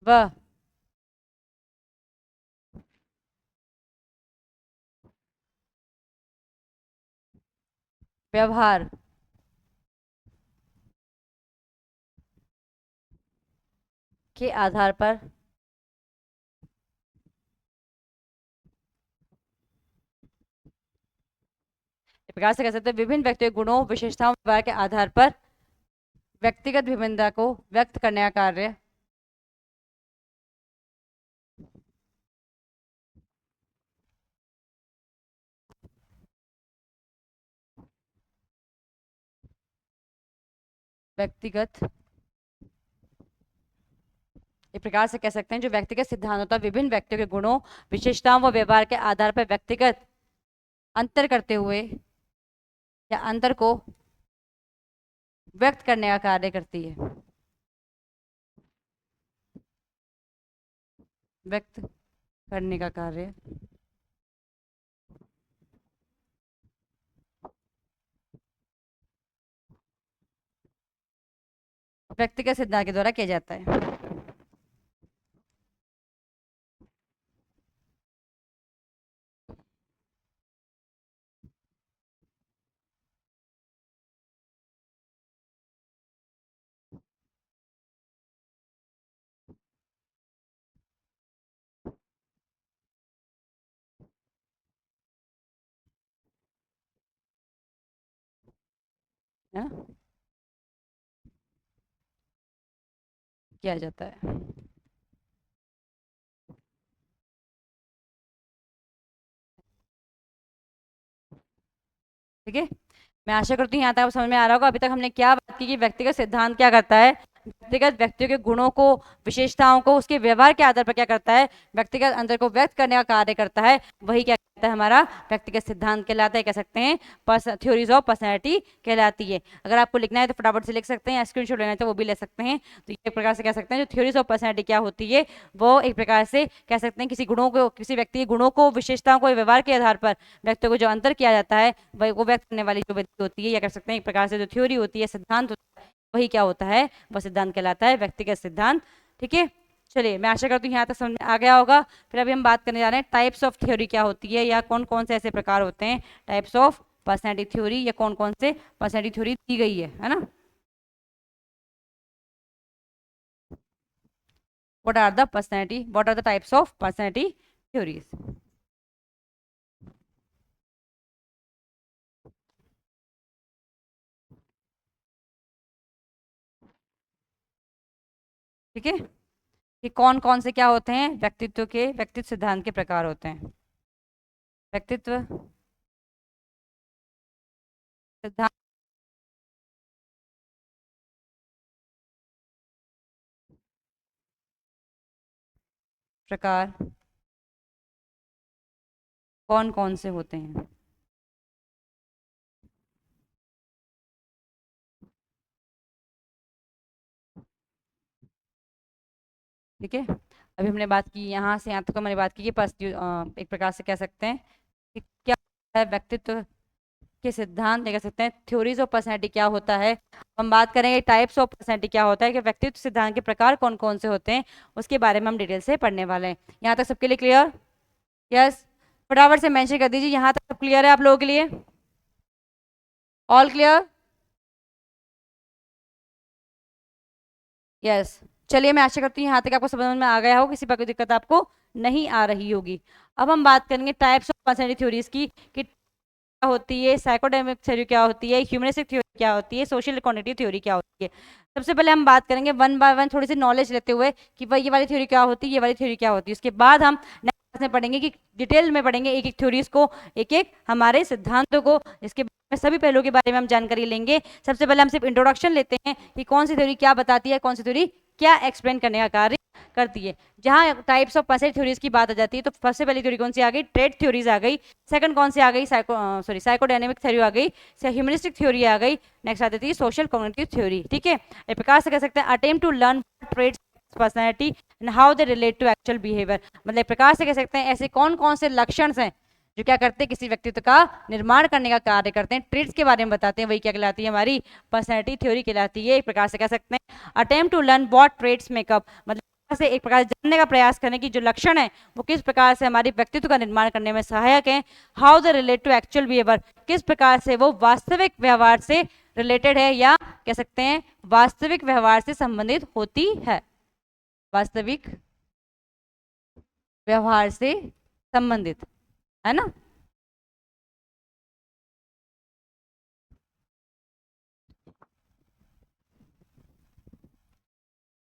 व व्यवहार के आधार पर इस प्रकार से कह सकते हैं विभिन्न व्यक्तियों के गुणों, विशेषताओं, व्यवहार के आधार पर व्यक्तिगत विभिन्नता को व्यक्त करने का कार्य व्यक्तिगत, एक प्रकार से कह सकते हैं जो व्यक्तिगत सिद्धांत होता है विभिन्न व्यक्तियों के गुणों, विशेषताओं व व्यवहार के आधार पर व्यक्तिगत अंतर करते हुए या अंतर को व्यक्त करने का कार्य करती है, व्यक्त करने का कार्य व्यक्तिगत सिद्धांत के द्वारा किया जाता है। है ना, किया जाता है। ठीक है, मैं आशा करती हूँ यहाँ तक आपको समझ में आ रहा होगा। अभी तक हमने क्या बात की कि व्यक्तिगत सिद्धांत क्या करता है, व्यक्तिगत व्यक्तियों के गुणों को, विशेषताओं को उसके व्यवहार के आधार पर क्या करता है, व्यक्तिगत अंतर को व्यक्त करने का कार्य करता है, वही क्या कहता है, हमारा व्यक्तिगत सिद्धांत कहलाता है, कह सकते हैं थ्योरीज ऑफ पर्सनैलिटी कहलाती है। अगर आपको लिखना है तो फटाफट से लिख सकते हैं, या स्क्रीनशॉट लेना है तो वो भी ले सकते हैं। तो एक प्रकार से कह सकते हैं जो थ्योरीज ऑफ पर्सनैलिटी क्या होती है, वो एक प्रकार से कह सकते हैं किसी गुणों को, किसी व्यक्ति के गुणों को, विशेषताओं को, व्यवहार के आधार पर व्यक्तियों को जो अंतर किया जाता है, वही वो व्यक्त करने वाली जो विधि होती है, या कह सकते हैं एक प्रकार से जो थ्योरी होती है, सिद्धांत होता है, वही क्या होता है, वह सिद्धांत कहलाता है, व्यक्तिगत सिद्धांत। ठीक है, चलिए, मैं आशा करती हूँ यहाँ तक समझ में आ गया होगा। फिर अभी हम बात करने जा रहे हैं टाइप्स ऑफ थ्योरी क्या होती है, या कौन कौन से ऐसे प्रकार होते हैं टाइप्स ऑफ पर्सनैलिटी थ्योरी, या कौन कौन से पर्सनैलिटी थ्योरी दी गई है ना। What are the personality, what are the types of personality theories. ठीक है, कि कौन कौन से क्या होते हैं, व्यक्तित्व सिद्धांत के प्रकार होते हैं। व्यक्तित्व सिद्धांत प्रकार कौन कौन से होते हैं। ठीक है, अभी हमने बात की यहाँ से यहाँ तक हमने बात की कि एक प्रकार से कह सकते हैं कि क्या है व्यक्तित्व के सिद्धांत, कह सकते हैं थ्योरीज ऑफ पर्सनैलिटी क्या होता है। हम बात करेंगे टाइप्स ऑफ पर्सनैलिटी क्या होता है, कि व्यक्तित्व सिद्धांत के प्रकार कौन कौन से होते हैं, उसके बारे में हम डिटेल से पढ़ने वाले हैं। यहाँ तक सबके लिए क्लियर? यस, फटाफट से मेंशन कर दीजिए यहाँ तक सब क्लियर है आप लोगों के लिए? All clear? यस, चलिए मैं आशा करती हूँ यहाँ तक आपको समझ में आ गया हो, किसी पर कोई दिक्कत आपको नहीं आ रही होगी। अब हम बात करेंगे टाइप्स ऑफ पर्सनैलिटी थ्योरीज की, कि क्या होती है, साइकोडायनेमिक थ्योरी क्या होती है, ह्यूमनिस्टिक थ्योरी क्या होती है, सोशल क्वांटिटी थ्योरी क्या होती है। सबसे पहले हम बात करेंगे वन बाय वन, थोड़ी सी नॉलेज लेते हुए कि भाई ये वाली थ्योरी क्या होती है, ये वाली थ्योरी क्या होती है। उसके बाद हम नेक्स्ट में पढ़ेंगे कि डिटेल में पढ़ेंगे एक एक थ्योरीज को, एक एक हमारे सिद्धांतों को, इसके सभी पहलुओं के बारे में हम जानकारी लेंगे। सबसे पहले हम सिर्फ इंट्रोडक्शन लेते हैं कि कौन सी थ्योरी क्या बताती है, कौन सी थ्योरी क्या एक्सप्लेन करने का कार्य करती है। जहां टाइप्स ऑफ पर्सनैलिटी थ्योरीज की बात आ जाती है तो सबसे पहली थ्योरी कौन सी आ गई, ट्रेट थ्योरीज आ गई। सेकंड कौन सी आ गई, साइकोडायनेमिक थ्योरी आ गई, ह्यूमनिस्टिक थ्योरी आ गई। नेक्स्ट आ जाती है सोशल कॉग्निटिव थ्योरी। ठीक है, एक प्रकार से कह सकते हैं attempt to learn traits personality and how they relate to actual behaviour. मतलब एक प्रकार से कह सकते हैं ऐसे कौन कौन से लक्षण हैं जो क्या करते हैं, किसी व्यक्तित्व का निर्माण करने का कार्य करते हैं, ट्रेट्स के बारे में बताते हैं, वही क्या कहलाती है, हमारी पर्सनैलिटी थ्योरी कहलाती है। एक प्रकार से कह सकते हैं attempt to learn what traits make up, मतलब से एक प्रकार जानने का प्रयास करने की जो लक्षण है वो किस प्रकार से हमारी व्यक्तित्व का निर्माण करने में सहायक है। How they relate to actual behaviour, किस प्रकार से वो वास्तविक व्यवहार से रिलेटेड है, या कह सकते हैं वास्तविक व्यवहार से संबंधित होती है, वास्तविक व्यवहार से संबंधित है ना।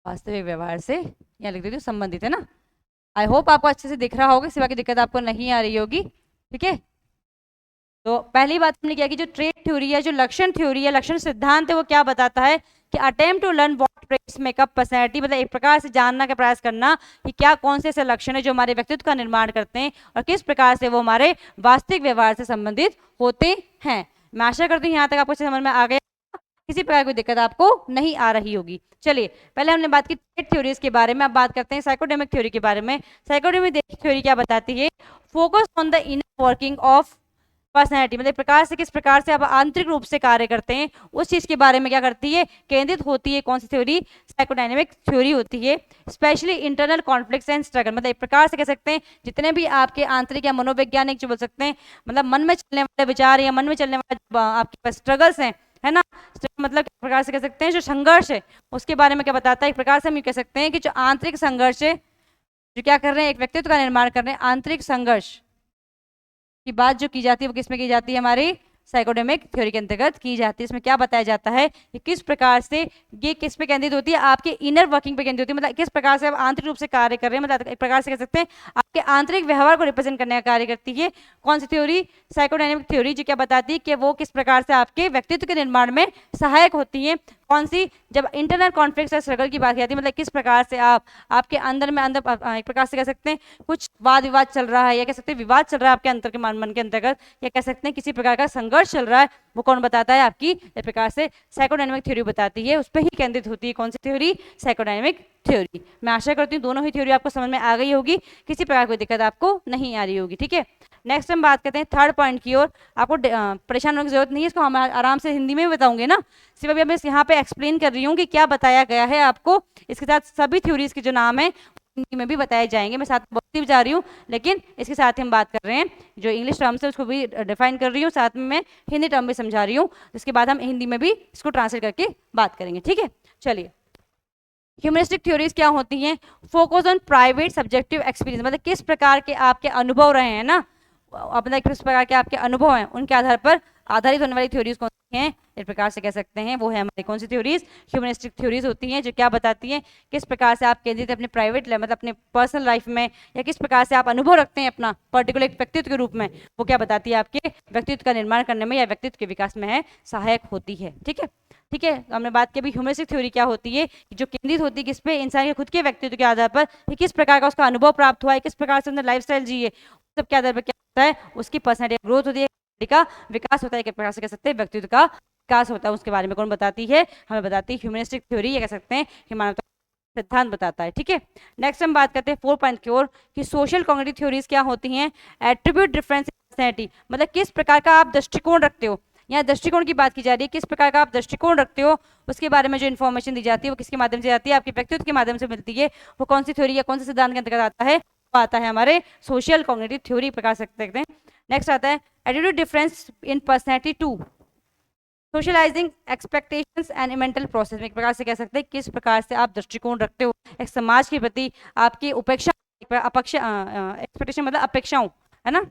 वास्तविक व्यवहार से यहाँ लिख देती हूँ संबंधित है ना। आई होप आपको अच्छे से दिख रहा होगा, सिवा की दिक्कत आपको नहीं आ रही होगी। ठीक है, तो पहली बात हमने किया कि जो ट्रेट थ्योरी है, जो लक्षण थ्योरी है, लक्षण सिद्धांत है, वो क्या बताता है कि attempt to learn what traits make up personality, मतलब एक प्रकार से जानना का प्रयास करना कि क्या कौन से ऐसे लक्षण है जो हमारे व्यक्तित्व का निर्माण करते हैं और किस प्रकार से वो हमारे वास्तविक व्यवहार से संबंधित होते हैं। मैं आशा करती हूँ यहाँ तक आपको समझ में आ गया, किसी प्रकार की दिक्कत आपको नहीं आ रही होगी। चलिए पहले हमने बात की ट्रेट थ्योरीज के बारे में, अब बात करते हैं साइकोडेमिक थ्योरी के बारे में। साइकोडेमिक थ्योरी क्या बताती है, focus on the inner working of personality, मतलब प्रकार से किस प्रकार से आप आंतरिक रूप से कार्य करते हैं उस चीज के बारे में क्या करती है, केंद्रित होती है। कौन सी थ्योरी, साइकोडायनेमिक थ्योरी होती है। Specially internal conflicts and struggle, मतलब एक प्रकार से कह सकते हैं जितने भी आपके आंतरिक या मनोवैज्ञानिक जो बोल सकते हैं, मतलब मन में चलने वाले विचार या मन में चलने वाले आपके स्ट्रगल्स हैं, है ना। मतलब एक प्रकार से कह सकते हैं जो संघर्ष है उसके बारे में क्या बताता है। एक प्रकार से हम ये कह सकते हैं कि जो आंतरिक संघर्ष है, जो क्या कर रहे हैं, एक व्यक्तित्व का निर्माण कर रहे हैं, आंतरिक संघर्ष की बात जो की जाती है वो किस में की जाती है, हमारी साइकोडेमिक थ्योरी के अंतर्गत की जाती है। इसमें क्या बताया जाता है कि किस प्रकार से ये किस पे केंद्रित होती है, आपके इनर वर्किंग पे केंद्रित होती है, मतलब किस प्रकार से आप आंतरिक रूप से कार्य कर रहे हैं, मतलब एक प्रकार से कह सकते हैं आपके आंतरिक व्यवहार को रिप्रेजेंट करने का कार्य करती है। कौन सी थ्योरी, साइकोडायनेमिक थ्योरी, जो क्या बताती है कि वो किस प्रकार से आपके व्यक्तित्व के निर्माण में सहायक होती है। कौन सी, जब इंटरनल कॉन्फ्लिक्ट या स्ट्रगल की बात की जाती है, मतलब किस प्रकार से आप आपके अंदर में एक प्रकार से कह सकते हैं कुछ वाद विवाद चल रहा है, या कह सकते हैं विवाद चल रहा है आपके अंतर के मन के अंतर्गत, या कह सकते हैं किसी प्रकार का संघर्ष चल रहा है, वो कौन बताता है, आपकी एक प्रकार से साइकोडायनेमिक थ्योरी बताती है। उस पर ही केंद्रित होती है कौन सी थ्योरी, साइकोडायनेमिक थ्योरी। मैं आशा करती हूँ दोनों ही थ्योरी आपको समझ में आ गई होगी, किसी प्रकार की दिक्कत आपको नहीं आ रही होगी। ठीक है, नेक्स्ट हम बात करते हैं थर्ड पॉइंट की ओर। आपको परेशान होने की जरूरत नहीं है, इसको हम आराम से हिंदी में भी बताऊंगे ना, सिर्फ अभी मैं यहाँ पे एक्सप्लेन कर रही हूँ कि क्या बताया गया है आपको। इसके साथ सभी थ्योरीज के जो नाम है हिंदी में भी बताए जाएंगे। मैं साथ बोलती भी जा रही हूँ, लेकिन इसके साथ ही हम बात कर रहे हैं, जो इंग्लिश टर्म्स है उसको भी डिफाइन कर रही हूँ, साथ में मैं हिंदी टर्म भी समझा रही हूँ, जिसके बाद हम हिंदी में भी इसको ट्रांसलेट करके बात करेंगे। ठीक है, चलिए। ह्यूमनिस्टिक थ्योरीज क्या होती हैं? Focus on private subjective experience, मतलब किस प्रकार के आपके अनुभव रहे हैं ना, अपना किस प्रकार के आपके अनुभव हैं, उनके आधार पर आधारित होने वाली थ्योरीज कौन सी हैं, इस प्रकार से कह सकते हैं, वो है हमारी कौन सी थ्योरीज? ह्यूमनिस्टिक थ्योरीज होती हैं, जो क्या बताती हैं, किस प्रकार से आप केंद्रित अपने प्राइवेट मतलब अपने पर्सनल लाइफ में, या किस प्रकार से आप अनुभव रखते हैं अपना पर्टिकुलर एक व्यक्तित्व के रूप में, वो क्या बताती है, आपके व्यक्तित्व का निर्माण करने में या व्यक्तित्व के विकास में है सहायक होती है। ठीक है, ठीक है, हमने बात की अभी ह्यूमनिस्टिक थ्योरी क्या होती है, जो केंद्रित होती है किस पे? इंसान के खुद के व्यक्तित्व के आधार पर, कि किस प्रकार का उसका अनुभव प्राप्त हुआ है, किस प्रकार से उसने लाइफस्टाइल जी है, सब के आधार पर क्या होता है, उसकी पर्सनैलिटी ग्रोथ होती है, का विकास होता है, किस प्रकार से कह सकते हैं व्यक्तित्व का विकास होता है, उसके बारे में कौन बताती है? हमें बताती है ह्यूमनिस्टिक थ्योरी, या कह सकते हैं कि मानवता सिद्धांत बताता है। ठीक है, नेक्स्ट हम बात करते हैं 4.4 कि सोशल कॉग्निटिव थ्योरीज क्या होती हैं? एट्रीब्यूट डिफरेंस इन पर्सनैलिटी, मतलब किस प्रकार का आप दृष्टिकोण रखते हो, यहाँ दृष्टिकोण की बात की जा रही है, किस प्रकार का आप दृष्टिकोण रखते हो, उसके बारे में जो इन्फॉर्मेशन दी जाती है वो किसके माध्यम से आती है? आपके व्यक्तित्व के माध्यम से मिलती है। वो कौन सी थ्योरी या कौन से सिद्धांत के अंतर्गत आता है? वो आता है हमारे सोशल कॉग्निटिव थ्योरी प्रकार से सकते हैं। नेक्स्ट आता है attitude difference in personality 2, socialising expectations and mental process में, एक प्रकार से कह सकते हैं किस प्रकार से आप दृष्टिकोण रखते हो एक समाज के प्रति, आपकी उपेक्षा एक्सपेक्टेशन मतलब अपेक्षाओं, है ना,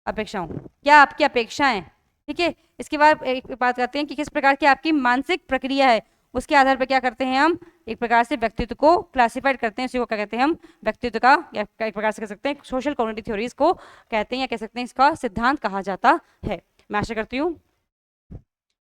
अपेक्षाओं, क्या आपकी अपेक्षाएं। ठीक है, इसके बाद एक बात करते हैं कि किस प्रकार की आपकी मानसिक प्रक्रिया है, उसके आधार पर क्या करते हैं हम, एक प्रकार से व्यक्तित्व को क्लासिफाइड करते हैं, उसी को क्या कहते हैं हम? व्यक्तित्व का, या एक प्रकार से कह सकते हैं सोशल कॉग्निटिव थ्योरीज को कहते हैं, या कह सकते हैं इसका सिद्धांत कहा जाता है। मैं आशा करती हूँ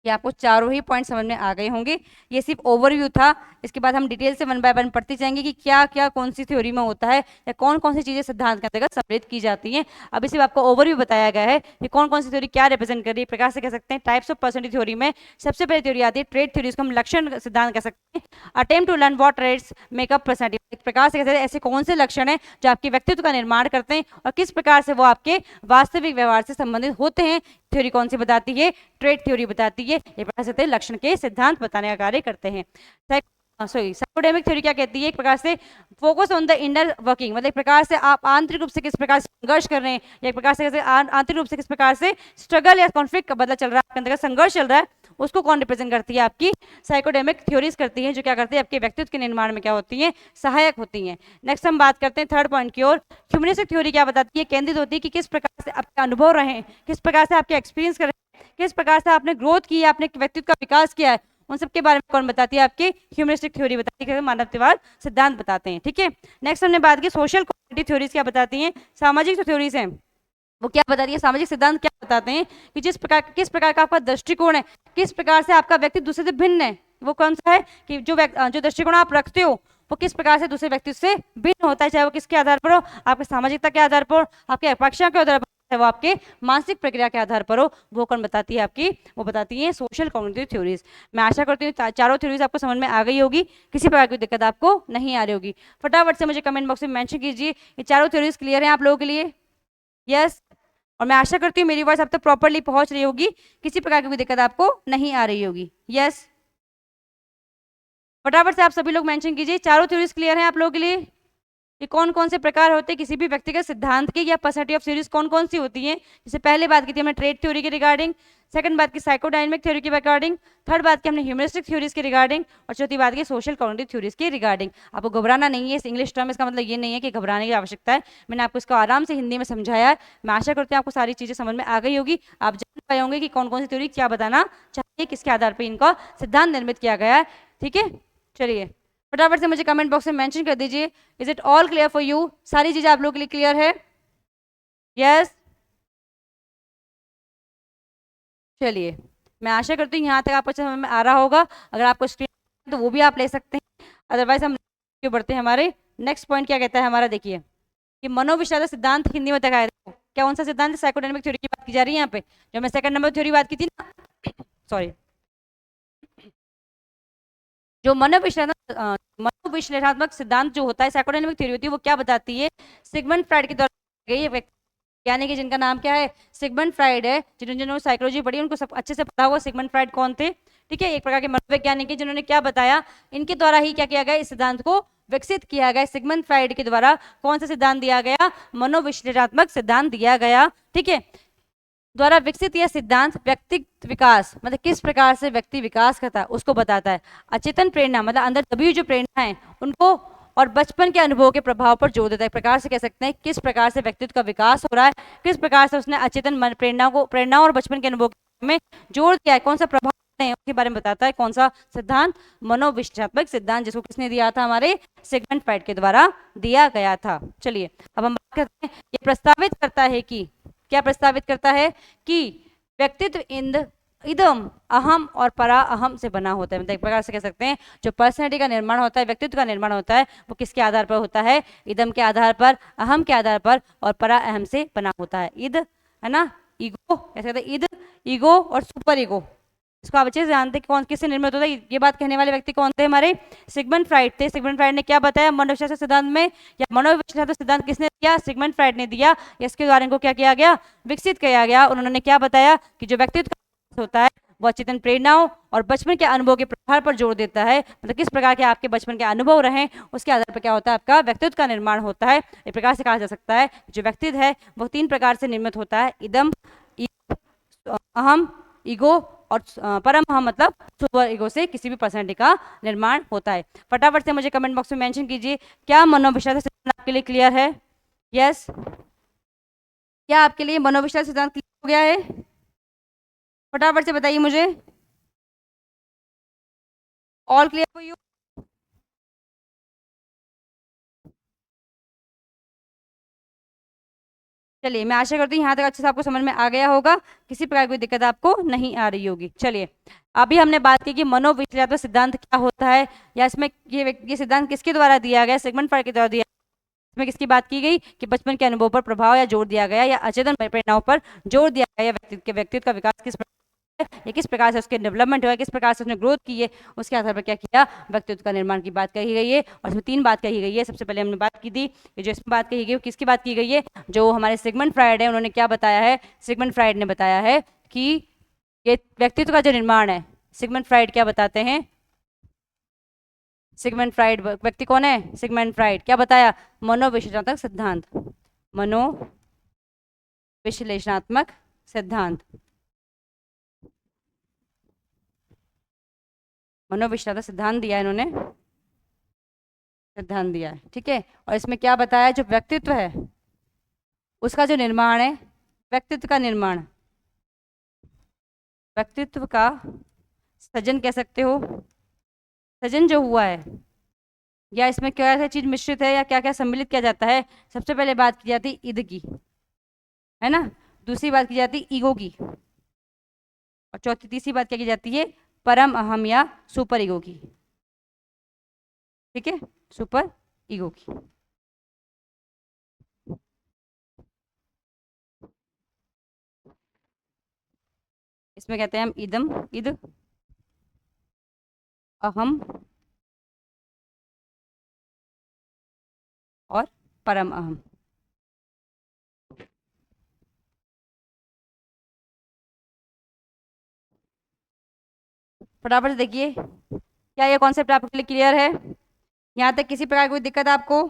कि आपको चारों ही पॉइंट समझ में आ गए होंगे। ये सिर्फ ओवरव्यू था, इसके बाद हम डिटेल से वन बाय वन पढ़ते जाएंगे कि क्या क्या कौन सी थ्योरी में होता है, या कौन कौन सी चीजें सिद्धांत के अंतर्गत सम्मिलित की जाती हैं। अभी सिर्फ आपको ओवरव्यू बताया गया है कि कौन कौन सी थ्योरी क्या रिप्रेजेंट कर रही है। प्रकार से कह सकते हैं टाइप्स ऑफ पर्सनैलिटी थ्योरी में सबसे पहले थ्योरी आती है ट्रेड थ्योरी, इसको हम लक्षण सिद्धांत कह सकते हैं। Attempt to learn what traits make up personality, एक प्रकार से कहते हैं ऐसे कौन से लक्षण हैं जो आपके व्यक्तित्व का निर्माण करते हैं और किस प्रकार से वो आपके वास्तविक व्यवहार से संबंधित होते हैं। थ्योरी कौन सी बताती है? ट्रेड थ्योरी बताती है। ये बता सकते हैं लक्षण के सिद्धांत बताने का कार्य करते हैं। साइकोडेमिक थ्योरी क्या कहती है? एक प्रकार से focus on the inner working, मतलब एक प्रकार से आप आंतरिक रूप से किस प्रकार से संघर्ष कर रहे हैं, या एक प्रकार से आंतरिक रूप से किस प्रकार से स्ट्रगल या कॉन्फ्लिक्ट का बदला चल रहा है, आपके अंदर संघर्ष चल रहा है, उसको कौन रिप्रेजेंट करती है? आपकी साइकोडेमिक थ्योरीज करती है, जो क्या करती है आपके व्यक्तित्व के निर्माण में क्या होती है? सहायक होती हैं। नेक्स्ट हम बात करते हैं थर्ड पॉइंट की ओर। ह्यूमनिस्टिक थ्योरी क्या बताती है? केंद्रित होती है कि किस प्रकार से आपके अनुभव रहे, किस प्रकार से आपके एक्सपीरियंस कर रहे हैं, किस प्रकार से आपने ग्रोथ की है, आपने व्यक्तित्व का विकास किया है, उन सब के बारे में कौन बताती है? आपकी ह्यूमनिस्टिक थ्योरी बताती है, मानवतावाद सिद्धांत बताते हैं। ठीक है, नेक्स्ट हमने बात की सोशल कॉग्निटिव थ्योरीज क्या बताती हैं? सामाजिक जो थ्योरीज हैं वो क्या बताती है? सामाजिक सिद्धांत क्या बताते हैं कि किस प्रकार का आपका दृष्टिकोण है, किस प्रकार से आपका व्यक्ति दूसरे से भिन्न है। वो कौन सा है कि जो दृष्टिकोण आप रखते हो वो किस प्रकार से दूसरे व्यक्ति से भिन्न होता है, चाहे वो किसके आधार पर हो, आपके सामाजिकता के आधार पर, आपके अपेक्षा के आधार पर, वो आपके मानसिक प्रक्रिया के आधार पर हो, वो कौन बताती है? आपकी वो बताती है सोशल कॉग्निटिव थ्योरीज। मैं आशा करती हूँ चारों थ्योरीज आपको समझ में आ गई होगी, किसी प्रकार की दिक्कत आपको नहीं आ रही होगी। फटाफट से मुझे कमेंट बॉक्स में मेंशन कीजिए ये चारों थ्योरीज क्लियर हैं आप लोगों के लिए? यस, और मैं आशा करती हूँ मेरी वॉइस अब तक प्रॉपर्ली पहुंच रही होगी, किसी प्रकार की कोई दिक्कत आपको नहीं आ रही होगी। यस, फटाफट से आप सभी लोग मेंशन कीजिए चारों थ्योरीज क्लियर हैं आप लोगों के लिए कि कौन कौन से प्रकार होते हैं किसी भी व्यक्तिगत सिद्धांत के, या पर्सनैलिटी ऑफ थ्योरीज कौन कौन सी होती हैं। जैसे पहले बात की थी हमने ट्रेड थ्योरी के रिगार्डिंग, सेकंड बात की साइकोडायनेमिक थ्योरी के रिगार्डिंग, थर्ड बात की हमने ह्यूमनिस्टिक थ्योरीज के रिगार्डिंग, और चौथी बात की सोशल कॉग्निटिव थ्योरीज के रिगार्डिंग। आपको घबराना नहीं है इस इंग्लिश टर्म, इसका मतलब ये नहीं है कि घबराने की आवश्यकता है। मैंने आपको इसको आराम से हिंदी में समझाया है। मैं आशा करती हूँ आपको सारी चीजें समझ में आ गई होगी, आप जान पाए होंगे कि कौन कौन सी थ्योरी क्या बताना चाहिए, किसके आधार पर इनका सिद्धांत निर्मित किया गया है। ठीक है, चलिए फटाफट से मुझे कमेंट बॉक्स में मेंशन कर दीजिए is it all clear for you? सारी चीजें आप लोगों के लिए क्लियर है? यस, चलिए मैं आशा करती हूँ यहाँ तक आपको समझ में आ रहा होगा। अगर आपको स्क्रीन तो वो भी आप ले सकते हैं, अदरवाइज हम बढ़ते हैं हमारे नेक्स्ट पॉइंट। क्या कहता है हमारा? देखिए कि मनोविश्लेषण सिद्धांत हिंदी में दिखाया है। क्या कौन सा सिद्धांत? साइकोडायनेमिक थ्योरी की बात की जा रही है यहाँ पे, जो मैं सेकंड नंबर थ्योरी बात की थी ना, सॉरी, जो मनोविश्लेषणात्मक सिद्धांत जो होता है, साइकोडायनेमिक थ्योरी होती है, वो क्या बताती है? सिगमंड फ्राइड के द्वारा गई, यानी कि जिनका नाम क्या है? सिगमंड फ्राइड है। जिन्होंने साइकोलॉजी पढ़ी उनको सब अच्छे से पता होगा सिगमंड फ्राइड कौन थे। ठीक है, एक प्रकार के मनोवैज्ञानिक जिन्होंने क्या बताया, इनके द्वारा ही क्या किया गया? इस सिद्धांत को विकसित किया गया सिगमंड फ्राइड के द्वारा कौन सा सिद्धांत दिया गया? मनोविश्लेषणात्मक सिद्धांत दिया गया। ठीक है, द्वारा विकसित यह सिद्धांत व्यक्तित्व विकास मतलब किस प्रकार से व्यक्ति विकास करता है उसको बताता है। अचेतन प्रेरणा मतलब अंदर दबी जो प्रेरणा है उनको और बचपन के अनुभव के प्रभाव पर जोर देता है। एक प्रकार से कह सकते हैं किस प्रकार से व्यक्तित्व का विकास हो रहा है, किस प्रकार से उसने अचेतन प्रेरणा और बचपन के अनुभव में जोर दिया है, कौन सा प्रभाव है उसके बारे में बताता है। कौन सा सिद्धांत? मनोविश्लेषणात्मक सिद्धांत, जिसको किसने दिया था? हमारे सिगमंड फ्राइड के द्वारा दिया गया था। चलिए अब हम बात करते हैं, ये प्रस्तावित करता है कि क्या प्रस्तावित करता है कि व्यक्तित्व इदम अहम और परा अहम से बना होता है। मतलब एक प्रकार से कह सकते हैं जो पर्सनैलिटी का निर्माण होता है, व्यक्तित्व का निर्माण होता है, वो किसके आधार पर होता है? इदम के आधार पर, अहम के आधार पर और परा अहम से बना होता है। इद है ना, ईगो ऐसे कहते हैं, इद ईगो और सुपर ईगो, इसको आप अच्छे से जानते हैं कौन किससे निर्मित होता है। ये बात कहने वाले व्यक्ति कौन थे? हमारे सिगमंड फ्राइड थे। सिगमंड फ्राइड ने क्या बताया मनोविश्लेषण सिद्धांत में, या मनोविश्लेषण सिद्धांत किसने दिया? सिगमंड फ्राइड ने दिया। इसके द्वारा इनको क्या किया गया? विकसित किया गया। उन्होंने क्या बताया कि जो व्यक्तित्व का होता है वह चेतन प्रेरणाओं और बचपन के अनुभव के प्रभाव पर जोर देता है। मतलब किस प्रकार के आपके बचपन के अनुभव रहे उसके आधार पर क्या होता है? आपका व्यक्तित्व का निर्माण होता है। एक प्रकार से कहा जा सकता है जो व्यक्तित्व है वह 3 प्रकार से निर्मित होता है, इदम, अहम, ईगो और परम अहम मतलब सुपर ईगो से किसी भी पर्सनैलिटी का निर्माण होता है। फटाफट से मुझे कमेंट बॉक्स में मेंशन कीजिए क्या मनोविश्लेषण सिद्धांत आपके लिए क्लियर है? यस, क्या आपके लिए मनोविश्लेषण सिद्धांत क्लियर हो गया है? फटाफट से बताइए मुझे। All clear for you? चलिए मैं आशा करती हूँ यहाँ तक अच्छे से आपको समझ में आ गया होगा, किसी प्रकार की दिक्कत आपको नहीं आ रही होगी। चलिए अभी हमने बात की कि मनोविश्लेषणात्मक सिद्धांत क्या होता है, या इसमें ये सिद्धांत किसके द्वारा दिया गया? सिगमंड फ्राइड के द्वारा दिया। इसमें किसकी बात की गई कि बचपन के अनुभव पर प्रभाव या जोर दिया गया, या अचेतन प्रेरणाओं पर जोर दिया गया, या व्यक्तित्व का विकास किस प्रकार ये किस प्रकार से उसके डेवलपमेंट हुआ, किस प्रकार से उसने ग्रोथ की है, उसके आधार पर क्या किया? व्यक्तित्व का निर्माण की बात कही गई है। और इसमें 3 बात कही गई है। सबसे पहले हमने बात की थी कि जो इसमें बात कही गई किसकी बात की गई है? जो हमारे सिगमंड फ्राइड है उन्होंने क्या बताया है? सिगमंड फ्राइड ने बताया है कि ये व्यक्तित्व का जो निर्माण है, सिगमंड फ्राइड क्या बताते हैं? सिगमंड फ्राइड व्यक्ति कौन है? सिगमंड फ्राइड क्या बताया? मनोविश्लेषणात्मक सिद्धांत, मनोविश्लेषणात्मक सिद्धांत, मनोविश्लेषणात्मक सिद्धांत दिया इन्होंने, सिद्धांत दिया है। ठीक है, और इसमें क्या बताया? जो व्यक्तित्व है उसका जो निर्माण है, व्यक्तित्व का निर्माण, व्यक्तित्व का सृजन कह सकते हो, सृजन जो हुआ है, या इसमें क्या क्या चीज मिश्रित है या क्या क्या सम्मिलित किया जाता है। सबसे पहले बात की जाती है ईद की, है ना, दूसरी बात की जाती है ईगो की, और चौथी तीसरी बात क्या की जाती है? परम अहम या सुपर ईगो की। ठीक है, सुपर ईगो की। इसमें कहते हैं हम इदम, इद, अहम और परम अहम। फटाफट से देखिए क्या ये कॉन्सेप्ट आपके लिए क्लियर है? यहाँ तक किसी प्रकार की कोई दिक्कत आपको?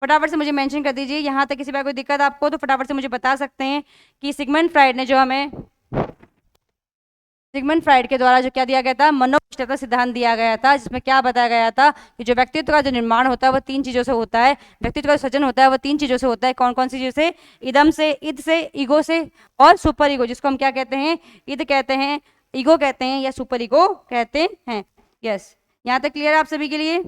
फटाफट से मुझे मेंशन कर दीजिए। यहाँ तक किसी प्रकार कोई दिक्कत आपको तो फटाफट से मुझे बता सकते हैं कि सिगमंड फ्राइड ने जो हमें सिगमंड फ्राइड के द्वारा जो क्या दिया गया था? मनोविश्लेषणात्मक सिद्धांत दिया गया था, जिसमें क्या बताया गया था कि जो व्यक्तित्व का जो निर्माण होता है वह 3 चीजों से होता है। व्यक्तित्व का सृजन होता है वह 3 चीजों से होता है। कौन कौन सी चीजों से? इदम से, इद से, ईगो से और सुपर ईगो, जिसको हम क्या कहते हैं? इद कहते हैं, ईगो कहते हैं या सुपर ईगो कहते हैं। यस, यहाँ तक क्लियर है आप सभी के लिए?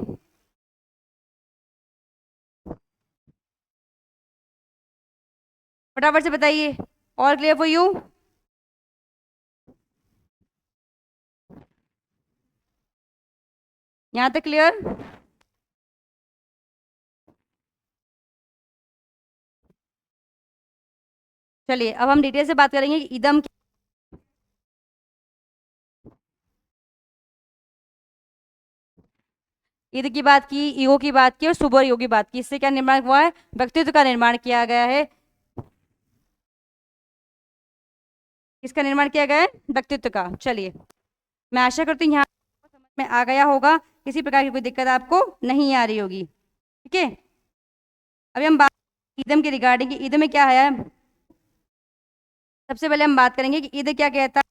फटाफट से बताइए, और क्लियर फॉर यू? यहाँ तक क्लियर? चलिए अब हम डिटेल से बात करेंगे कि इदम ईद की बात की, ईगो की बात की और सुपर ईगो की बात की। इससे क्या निर्माण हुआ है? व्यक्तित्व का निर्माण किया गया है। किसका निर्माण किया गया है? व्यक्तित्व का। चलिए मैं आशा करती हूँ यहाँ में आ गया होगा, किसी प्रकार की कोई दिक्कत आपको नहीं आ रही होगी। ठीक है, अभी हम बात ईदम के रिगार्डिंग, ईद में क्या है। सबसे पहले हम बात करेंगे कि ईद क्या कहता है।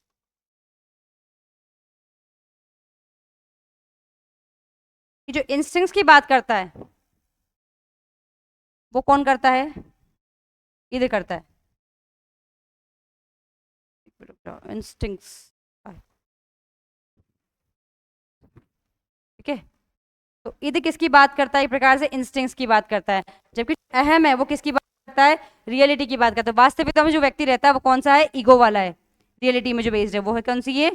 कि जो इंस्टिंक्ट्स की बात करता है वो कौन करता है, ईद करता है। इंस्टिंक्ट्स, ठीक है, तो ईद किसकी बात करता है, एक प्रकार से इंस्टिंक्ट्स की बात करता है। जबकि अहम है वो किसकी बात करता है, रियलिटी की बात करता है। वास्तविकता में जो व्यक्ति रहता है वो कौन सा है, ईगो वाला है। रियलिटी में जो बेस्ड है वो है कौन सी, ये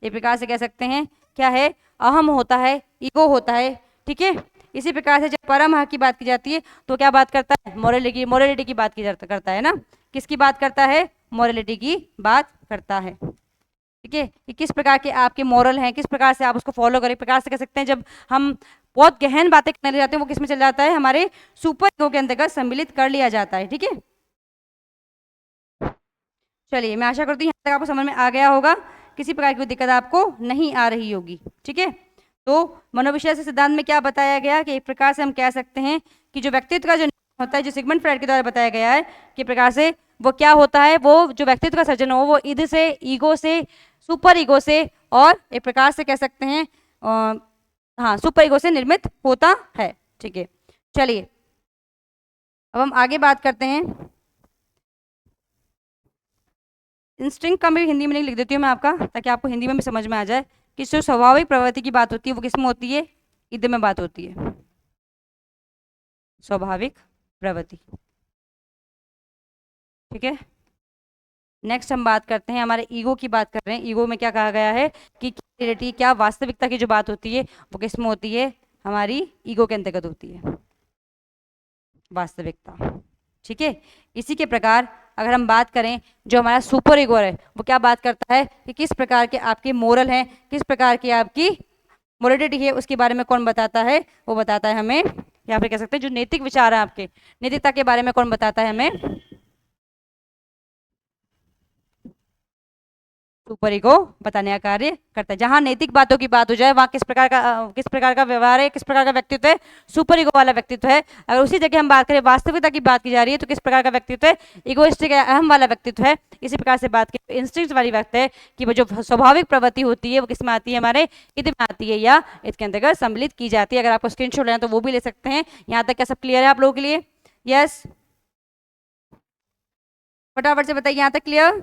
एक प्रकार से कह सकते हैं क्या है, अहम होता है, ईगो होता है। ठीक है, इसी प्रकार से जब परम हक की बात की जाती है तो क्या बात करता है, मोरलिटी की बात की करता है ना। किसकी बात करता है, मोरलिटी की बात करता है। ठीक है, कि किस प्रकार के आपके मोरल हैं, किस प्रकार से आप उसको फॉलो करें। प्रकार से कह सकते हैं जब हम बहुत गहन बातें करने लग जाते हैं वो किस में चल जाता है, हमारे सुपर ईगो के अंतर्गत सम्मिलित कर लिया जाता है। ठीक है, चलिए मैं आशा करती हूँ यहाँ तक आपको समझ में आ गया होगा, किसी प्रकार की कोई दिक्कत आपको नहीं आ रही होगी। ठीक है, तो मनोविश्लेषण से सिद्धांत में क्या बताया गया कि एक प्रकार से हम कह सकते हैं कि जो व्यक्तित्व का जो होता है, जो सिगमंड फ्राइड के द्वारा बताया गया है कि प्रकार से वो क्या होता है, वो जो व्यक्तित्व का सर्जन हो वो ईद से, ईगो से, सुपर ईगो से और एक प्रकार से कह सकते हैं हाँ सुपर ईगो से निर्मित होता है। ठीक है, चलिए अब हम आगे बात करते हैं। इंस्टिंक्ट का मैं हिंदी में नहीं लिख देती हूँ मैं आपका, ताकि आपको हिंदी में भी समझ में आ जाए कि जो स्वाभाविक प्रवृत्ति की बात होती है वो किस में होती है, ईद में बात होती है, स्वाभाविक प्रवृत्ति। ठीक है, नेक्स्ट हम बात करते हैं, हमारे ईगो की बात कर रहे हैं। ईगो में क्या कहा गया है कि रियलिटी, क्या वास्तविकता की जो बात होती है वो किस में होती है, हमारी ईगो के अंतर्गत होती है, वास्तविकता। ठीक है, इसी के प्रकार अगर हम बात करें, जो हमारा सुपर ईगो है वो क्या बात करता है कि किस प्रकार के आपके मोरल हैं, किस प्रकार की आपकी मोरलिटी है, उसके बारे में कौन बताता है, वो बताता है हमें, या फिर कह सकते हैं जो नैतिक विचार है आपके, नैतिकता के बारे में कौन बताता है हमें, सुपर ईगो बताने का कार्य करता है। जहां नैतिक बातों की बात हो जाए वहां किस प्रकार का व्यवहार है, किस प्रकार का व्यक्तित्व है, सुपर ईगो वाला व्यक्तित्व है। अगर उसी जगह हम बात करें वास्तविकता की बात की जा रही है तो किस प्रकार का व्यक्तित्व है, इगोइस्टिक है, अहम वाला व्यक्तित्व है। इसी प्रकार से बात करें इंस्टिंक्ट वाली व्यक्ति है कि वो जो स्वाभाविक प्रवृत्ति होती है वो किस में आती है, हमारे ईद में आती है या इसके अंतर्गत सम्मिलित की जाती है। अगर आपको स्क्रीनशॉट लेना तो वो भी ले सकते हैं। यहाँ तक क्या सब क्लियर है आप लोगों के लिए, यस फटाफट से बताइए, यहाँ तक क्लियर।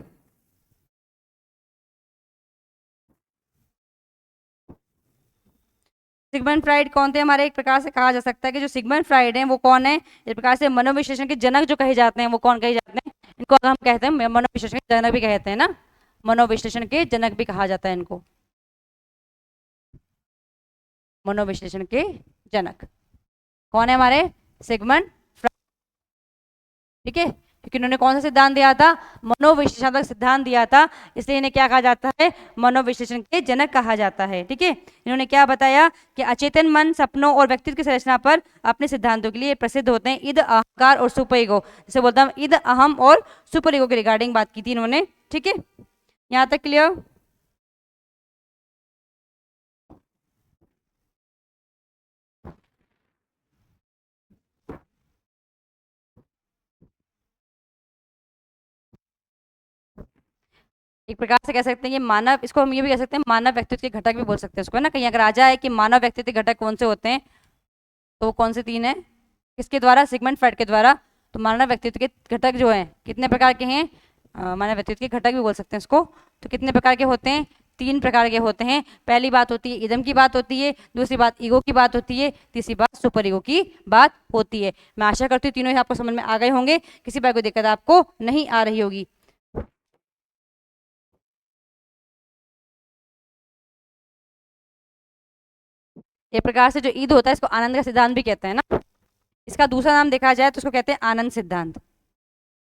सिगमंड फ्राइड कौन थे हमारे, एक प्रकार से कहा जा सकता है कि जो सिगमंड फ्राइड हैं वो कौन है, एक प्रकार से मनोविश्लेषण के जनक जो कहे जाते हैं वो कौन कहे जाते हैं, इनको अगर हम कहते हैं मनोविश्लेषण के जनक भी कहते हैं ना, मनोविश्लेषण के जनक भी कहा जाता है इनको, मनोविश्लेषण के जनक कौन है हमारे, सिगमंड फ्राइड। ठीक है, क्योंकि उन्होंने कौन सा सिद्धांत दिया था, मनोविश्लेषणात्मक सिद्धांत दिया था, इसलिए इन्हें क्या कहा जाता है, मनोविश्लेषण के जनक कहा जाता है। ठीक है, इन्होंने क्या बताया कि अचेतन मन, सपनों और व्यक्तित्व की संरचना पर अपने सिद्धांतों के लिए प्रसिद्ध होते हैं। ईद, अहंकार और सुपर ईगो, जैसे बोलता हूँ ईद, अहम और सुपर ईगो के रिगार्डिंग बात की थी इन्होंने। ठीक है, यहाँ तक क्लियर। एक प्रकार से कह सकते हैं ये मानव, इसको हम ये भी कह सकते हैं मानव व्यक्तित्व के घटक भी बोल सकते हैं इसको, है ना। कहीं अगर आ जाए कि मानव व्यक्तित्व के घटक कौन से होते हैं तो वो कौन से तीन है, किसके द्वारा, सिगमंड फ्राइड के द्वारा। तो मानव व्यक्तित्व के घटक जो हैं कितने प्रकार के हैं, मानव व्यक्तित्व के घटक भी बोल सकते हैं इसको। तो कितने प्रकार के होते हैं, तीन प्रकार के होते हैं। पहली बात होती है इदम की बात होती है, दूसरी बात ईगो की बात होती है, तीसरी बात सुपर ईगो की बात होती है। मैं आशा करती हूँ तीनों ही आपको समझ में आ गए होंगे, किसी बात कोई दिक्कत आपको नहीं आ रही होगी। एक प्रकार से जो ईद होता है इसको आनंद का सिद्धांत भी कहते हैं ना। इसका दूसरा नाम देखा जाए तो इसको कहते हैं आनंद सिद्धांत।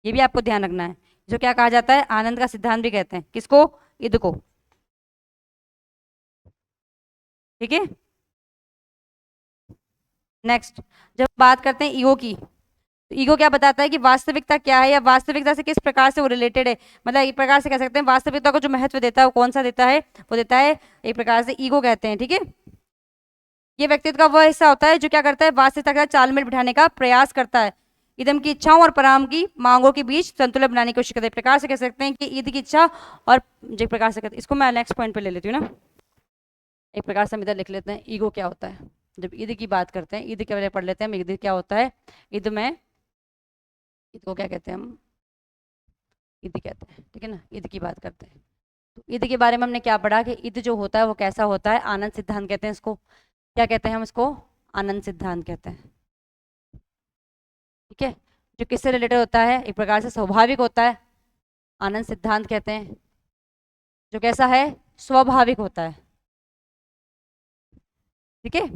ये भी आपको ध्यान रखना है, जो क्या कहा जाता है, आनंद का सिद्धांत भी कहते हैं किसको, ईद को। ठीक है, नेक्स्ट जब बात करते हैं ईगो की, तो ईगो क्या बताता है कि वास्तविकता क्या है या वास्तविकता से किस प्रकार से वो रिलेटेड है, मतलब एक प्रकार से कह सकते हैं वास्तविकता को जो महत्व देता है वो कौन सा देता है, वो देता है एक प्रकार से ईगो कहते हैं, ठीक है। ये व्यक्तित्व का वह हिस्सा होता है जो क्या करता है, वास्तविकता के साथ तालमेल बिठाने का प्रयास करता है, इदम की इच्छाओं और पराम की मांगों के बीच संतुलन बनाने की कोशिश करते हैं। प्रकार से कह सकते हैं कि ईद की इच्छा और जो प्रकार से कहते हैं, इसको मैं नेक्स्ट पॉइंट पे ले लेती हूँ ना, एक प्रकार से हम इधर लिख लेते हैं ईगो क्या होता है। जब ईद की बात करते हैं, ईद के बारे में पढ़ लेते हैं, ईद क्या होता है। ईद में ईद को क्या कहते हैं हम, ईद कहते हैं, ठीक है ना। ईद की बात करते हैं तो ईद के बारे में हमने क्या पढ़ा कि ईद जो होता है वो कैसा होता है, आनंद सिद्धांत कहते हैं इसको। क्या कहते हैं हम इसको, आनंद सिद्धांत कहते हैं, ठीक है। जो किससे रिलेटेड होता है, एक प्रकार से स्वाभाविक होता है, आनंद सिद्धांत कहते हैं। जो कैसा है, स्वाभाविक होता है, ठीक है।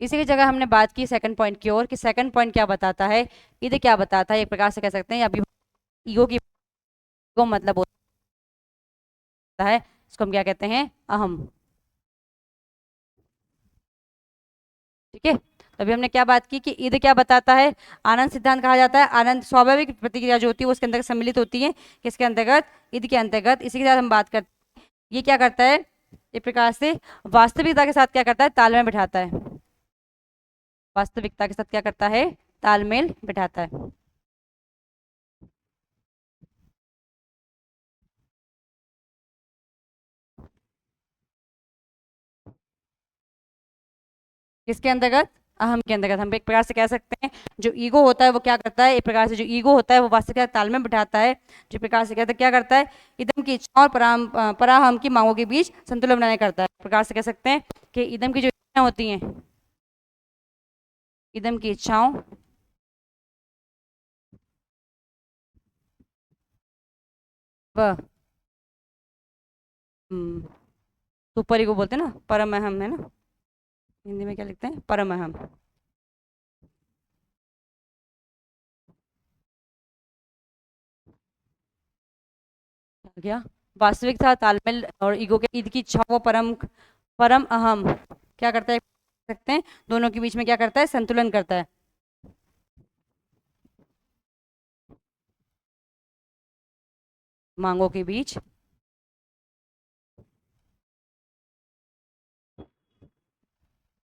इसी की जगह हमने बात की सेकंड पॉइंट की ओर कि सेकंड पॉइंट क्या बताता है, ईद क्या बताता है, एक प्रकार से कह सकते हैं अभी ईगो की ईगो मतलब होता है, इसको हम क्या कहते हैं, अहम, ठीक है। तो अभी हमने क्या बात की कि ईद क्या बताता है, आनंद सिद्धांत कहा जाता है। आनंद स्वाभाविक प्रतिक्रिया जो होती है वो उसके अंतर्गत सम्मिलित होती है, किसके अंतर्गत, ईद के अंतर्गत। इसी के साथ हम बात करते हैं, ये क्या करता है, एक प्रकार से वास्तविकता के साथ क्या करता है, तालमेल बिठाता है, वास्तविकता के साथ क्या करता है, तालमेल बिठाता है। किसके अंतर्गत, अहम के अंतर्गत। हम एक प्रकार से कह सकते हैं जो ईगो होता है वो क्या करता है, एक प्रकार से जो ईगो होता है वो वास्तविकता तालमेल बिठाता है, जो प्रकार से कहते हैं क्या करता है, इदम की इच्छा और पराहम की मांगों के बीच संतुलन बनाने करता है। प्रकार से कह सकते हैं कि इदम की जो इच्छाएं होती हैं, इदम की इच्छाओं व सुपरी को बोलते हैं ना, परम अहम है ना, हिंदी में क्या लिखते हैं, परम अहम, क्या, वास्तविक था तालमेल और ईगो के, ईद की इच्छा वो परम परम अहम क्या करता है, सकते हैं दोनों के बीच में क्या करता है, संतुलन करता है। मांगों के बीच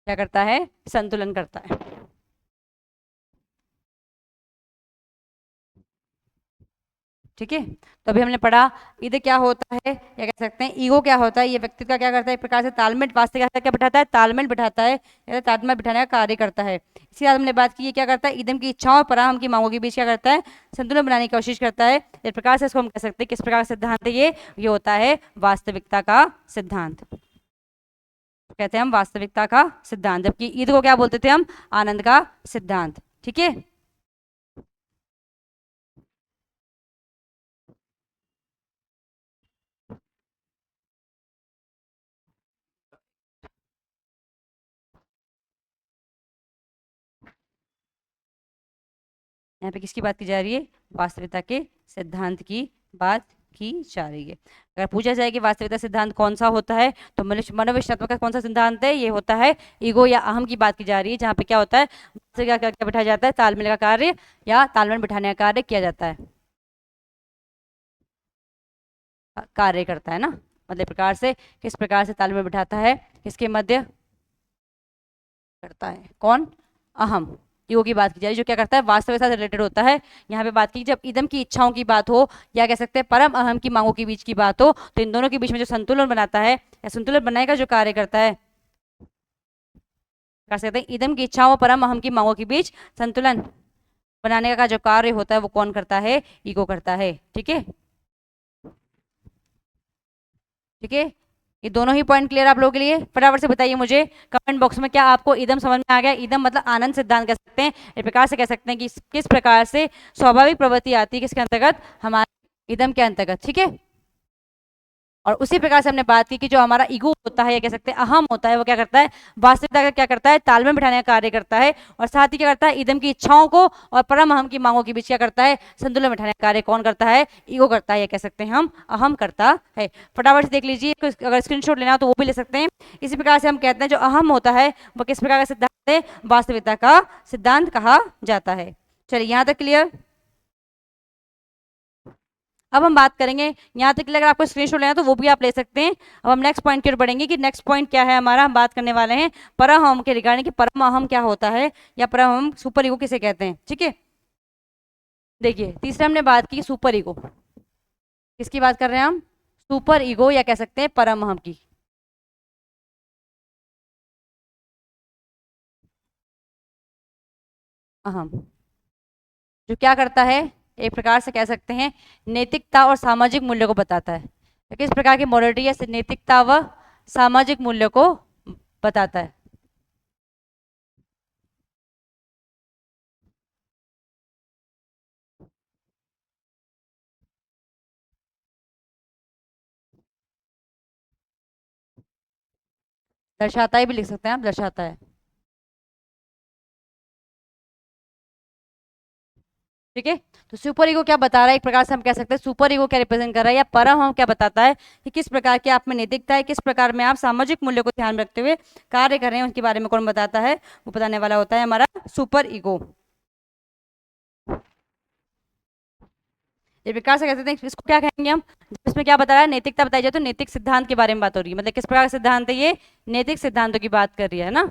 क्या करता है, संतुलन करता है, ठीक है। तो अभी हमने पढ़ा ईद क्या होता है, या कह सकते हैं ईगो क्या होता है, ये व्यक्तित्व का क्या करता है, एक प्रकार से तालमेल वास्तविक क्या बिठाता है, तालमेल बिठाता है या तालमेल बिठाने का कार्य करता है। इसके बाद हमने बात की ये क्या करता है, ईदम की इच्छाओं और पराम की मांगों के बीच क्या करता है, संतुलन बनाने की कोशिश करता है। इस प्रकार से इसको हम कह सकते हैं किस प्रकार का सिद्धांत है ये होता है वास्तविकता का सिद्धांत, कहते हैं हम वास्तविकता का सिद्धांत, जबकि ईद को क्या बोलते थे हम, आनंद का सिद्धांत, ठीक है। यहाँ पे किसकी बात की जा रही है, वास्तविकता के सिद्धांत की बात की जा रही है। अगर पूछा जाए कि वास्तविकता सिद्धांत कौन सा होता है तो मनोविश्लेषणात्मक का कौन सा सिद्धांत है, ये होता है ईगो या अहम की बात की जा रही है, जहाँ पे क्या होता है, क्या क्या क्या बिठाया जाता है, तालमेल का कार्य या तालमेल बिठाने का कार्य किया जाता है, कार्य करता है ना, मतलब प्रकार से किस प्रकार से तालमेल बिठाता है, किसके मध्य करता है, कौन, अहम, ईगो की बात की जाए जो क्या करता है, वास्तविक से रिलेटेड होता है। यहाँ पे बात की जब इदम की इच्छाओं की बात हो या कह सकते हैं परम अहम की मांगों के बीच की बात हो, तो इन दोनों के बीच में जो संतुलन बनाता है या संतुलन बनाने का जो कार्य करता है, कर सकते हैं इदम की इच्छाओं परम अहम की मांगों के बीच संतुलन बनाने का जो कार्य होता है वो कौन करता है, ईगो करता है, ठीक है, ठीक है। ये दोनों ही पॉइंट क्लियर आप लोगों के लिए, फटाफट से बताइए मुझे कमेंट बॉक्स में, क्या आपको इदम समझ में आ गया। इदम मतलब आनंद सिद्धांत कह सकते हैं, इस प्रकार से कह सकते हैं कि किस प्रकार से स्वाभाविक प्रवृत्ति आती है किसके अंतर्गत, हमारे इदम के अंतर्गत, ठीक है। और उसी प्रकार से हमने बात की कि जो हमारा ईगो होता है या कह सकते हैं अहम होता है, वो क्या करता है, वास्तविकता का क्या करता है, तालमेल बिठाने का कार्य करता है, और साथ ही क्या करता है, इदम की इच्छाओं को और परम अहम की मांगों के बीच क्या करता है, संतुलन बिठाने का कार्य कौन करता है, ईगो करता है, या कह सकते हैं हम अहम करता है। फटाफट से देख लीजिए, अगर स्क्रीनशॉट लेना हो तो वो भी ले सकते हैं। इसी प्रकार से हम कहते हैं जो अहम होता है वो किस प्रकार का सिद्धांत है, वास्तविकता का सिद्धांत कहा जाता है। चलिए यहाँ तक क्लियर। अब हम बात करेंगे, यहाँ तक अगर आपको स्क्रीनशॉट लेना तो वो भी आप ले सकते हैं। अब हम नेक्स्ट पॉइंट की ओर बढ़ेंगे कि नेक्स्ट पॉइंट क्या है हमारा। हम बात करने वाले हैं परम अहम के रिगार्डिंग कि परम अहम क्या होता है या परम अहम सुपर ईगो किसे कहते हैं। ठीक है, देखिए तीसरा हमने बात की सुपर ईगो। किसकी बात कर रहे हैं हम? सुपर ईगो या कह सकते हैं परम अहम की। अहम जो क्या करता है, एक प्रकार से कह सकते हैं नैतिकता और सामाजिक मूल्यों को बताता है। तो किस प्रकार की मोरालिटी या नैतिकता व सामाजिक मूल्यों को बताता है। दर्शाता है भी लिख सकते हैं आप, दर्शाता है। ठीक है, तो सुपर ईगो क्या बता रहा है, एक प्रकार से हम कह सकते हैं सुपर ईगो क्या रिप्रेजेंट कर रहा है या परम हम क्या बताता है कि किस प्रकार की आप में नैतिकता है, किस प्रकार में आप सामाजिक मूल्यों को ध्यान रखते हुए कार्य कर रहे हैं, उनके बारे में कौन बताता है, वो बताने वाला होता है हमारा सुपर ईगो। ये प्रकार से कह सकते हैं, इसको क्या कहेंगे हम, इसमें क्या बता रहा है, नैतिकता बताई जाए तो नैतिक सिद्धांत के बारे में बात हो रही है। मतलब किस प्रकार का सिद्धांत है ये, नैतिक सिद्धांतों की बात कर रही है ना।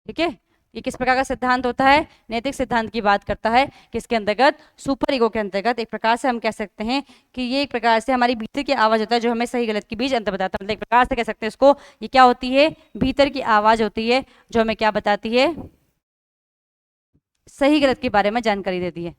ठीक है, ये किस प्रकार का सिद्धांत होता है, नैतिक सिद्धांत की बात करता है। किसके अंतर्गत, सुपर ईगो के अंतर्गत। एक प्रकार से हम कह सकते हैं कि ये एक प्रकार से हमारी भीतर की आवाज होता है जो हमें सही गलत के बीच अंतर बताता है। मतलब एक प्रकार से कह सकते हैं इसको, ये क्या होती है, भीतर की आवाज होती है जो हमें क्या बताती है, सही गलत के बारे में जानकारी देती है।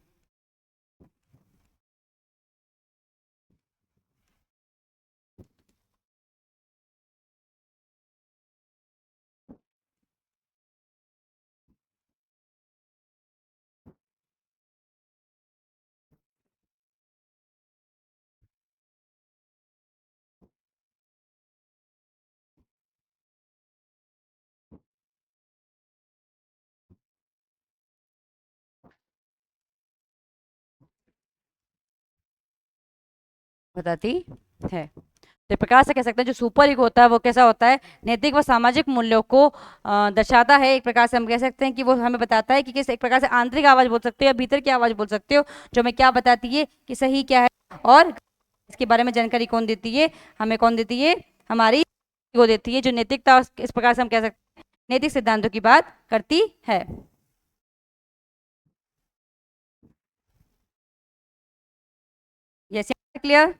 बताती है। तो इस प्रकार से कह सकते हैं जो सुपर ईगो होता है वो कैसा होता है, नैतिक व सामाजिक मूल्यों को दर्शाता है। एक प्रकार से हम कह सकते हैं कि वो हमें बताता है कि किस, एक प्रकार से आंतरिक आवाज बोल सकते हो या भीतर की आवाज बोल सकते हो जो हमें क्या बताती है कि सही क्या है और इसके बारे में जानकारी कौन देती है, हमें कौन देती है, हमारी ईगो देती है। जो नैतिकता, इस प्रकार से हम कह सकते हैं नैतिक सिद्धांतों की बात करती है। Yes, clear.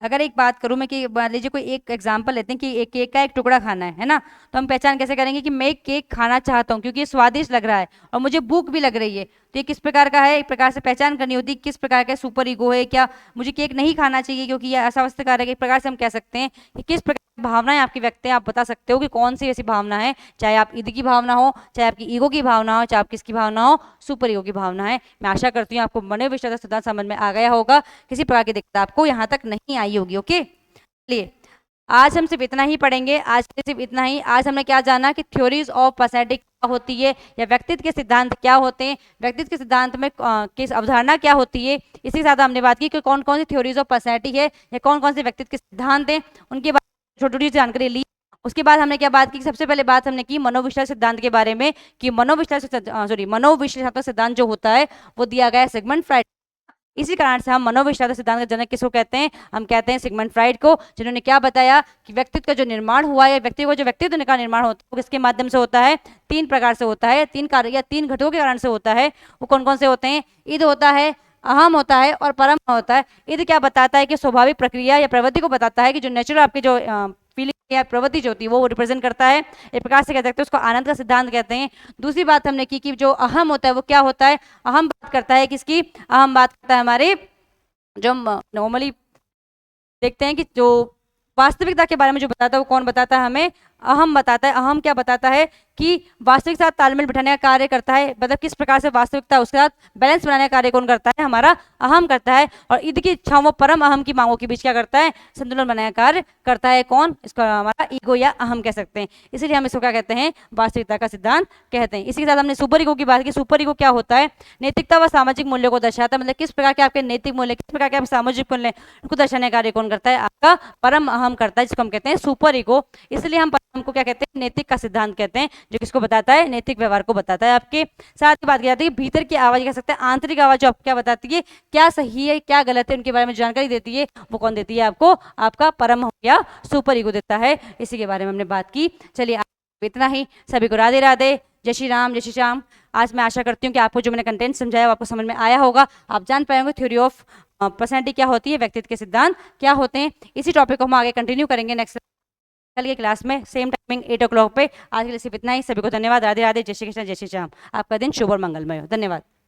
अगर एक बात करूं मैं कि मान लीजिए कोई एक एग्जांपल लेते हैं कि एक केक का एक टुकड़ा खाना है ना, तो हम पहचान कैसे करेंगे कि मैं एक केक खाना चाहता हूं क्योंकि ये स्वादिष्ट लग रहा है और मुझे भूख भी लग रही है। तो ये किस प्रकार का है, एक प्रकार से पहचान करनी होती है किस प्रकार का सुपर ईगो है। क्या मुझे केक नहीं खाना चाहिए क्योंकि ये अस्वास्थ्य कारक है, एक प्रकार से हम कह सकते हैं कि किस प्रकार की भावनाएं आपकी व्यक्त हैं। आप बता सकते हो कि कौन सी ऐसी भावना है, चाहे आप ईद की भावना हो, चाहे आपकी ईगो की भावना हो, चाहे आप किसकी भावना हो, सुपर ईगो की भावना है। मैं आशा करती हूँ आपको मनोविश्लेषण सिद्धांत समझ में आ गया होगा, किसी प्रकार की दिक्कत आपको यहाँ तक नहीं आई होगी। ओके, चलिए आज हम सिर्फ इतना ही पढ़ेंगे, आज के लिए सिर्फ इतना ही। आज हमने क्या जाना कि थ्योरीज ऑफ पर्सनैलिटी क्या होती है या व्यक्तित्व के सिद्धांत क्या होते हैं, व्यक्तित्व के सिद्धांत में किस अवधारणा क्या होती है। इसी के साथ हमने बात की कि कौन कौन सी थ्योरीज ऑफ पर्सनैलिटी है या कौन कौन से व्यक्तित्व के सिद्धांत हैं, उनके बारे में छोटी छोटी जानकारी ली। उसके बाद हमने क्या बात की, सबसे पहले बात हमने की मनोविश्लेषण सिद्धांत के बारे में कि मनोविश्लेषणात्मक सिद्धांत जो होता है वो दिया गया है सिगमंड फ्राइड। इसी कारण से हम मनोविश्लेषण सिद्धांत का जनक किसको कहते हैं, हम कहते हैं सिगमंड फ्राइड को, जिन्होंने क्या बताया कि व्यक्तित्व का जो निर्माण हुआ है, व्यक्ति को जो व्यक्तित्व का निर्माण होता है वो किसके माध्यम से होता है, तीन प्रकार से होता है, तीन कार्य या तीन घटकों के कारण से होता है। वो कौन कौन से होते हैं, ईद होता है, अहम होता है और परम होता है। ईद क्या बताता है कि स्वाभाविक प्रक्रिया या प्रवृत्ति को बताता है कि जो नेचुरल आपके जो फीलिंग या प्रवृत्ति जो होती है वो रिप्रेजेंट करता है। एक प्रकार से कह सकते हैं उसको आनंद का सिद्धांत कहते हैं। दूसरी बात हमने की कि जो अहम होता है वो क्या होता है, अहम बात करता है किसकी, अहम बात करता है हमारे जो हम नॉर्मली देखते हैं कि जो वास्तविकता के बारे में जो बताता है वो कौन बताता है हमें, अहम बताता है। अहम क्या बताता है कि वास्तविक के साथ तालमेल बिठाने का कार्य करता है, मतलब किस प्रकार से वास्तविकता उसके साथ बैलेंस बनाने का कार्य कौन करता है, हमारा अहम करता है। और ईद की इच्छाओं व परम अहम की मांगों के बीच क्या करता है, संतुलन बनाने का कार्य करता है। कौन, इसको हमारा ईगो या अहम कह सकते हैं। इसीलिए हम इसको क्या कहते हैं, वास्तविकता का सिद्धांत कहते हैं। इसी के साथ हमने सुपर ईगो की बात की। सुपर ईगो क्या होता है, नैतिकता व सामाजिक मूल्यों को दर्शाता है, मतलब किस प्रकार के आपके नैतिक मूल्य, किस प्रकार के आपके सामाजिक मूल्य उनको दर्शाने का कार्य कौन करता है, आपका परम अहम करता है, जिसको हम कहते हैं सुपर ईगो। इसलिए हम परम को क्या कहते हैं, नैतिक का सिद्धांत कहते हैं, जो किसको बताता है, नैतिक व्यवहार को बताता है। आपके साथ की बात की जाती है भीतर की आवाज, कह सकते हैं आंतरिक आवाज, जो आपको क्या बताती है, क्या सही है क्या गलत है, उनके बारे में जानकारी देती है, वो कौन देती है आपको, आपका परम या सुपर ईगो देता है। इसी के बारे में हमने बात की। चलिए इतना ही, सभी को राधे राधे, जय श्री राम, जय श्री श्याम। आज मैं आशा करती हूँ कि आपको जो मैंने कंटेंट समझाया वो आपको समझ में आया होगा। आप जान पाएंगे थ्योरी ऑफ पर्सनैलिटी क्या होती है, व्यक्तित्व के सिद्धांत क्या होते हैं। इसी टॉपिक को हम आगे कंटिन्यू करेंगे नेक्स्ट कल के क्लास में, सेम टाइमिंग 8 o'clock पे। आज के लिए सिर्फ इतना ही। सभी को धन्यवाद, राधे राधे, जय श्री कृष्ण, जय श्री श्याम। आपका दिन शुभ और मंगलमय हो। धन्यवाद।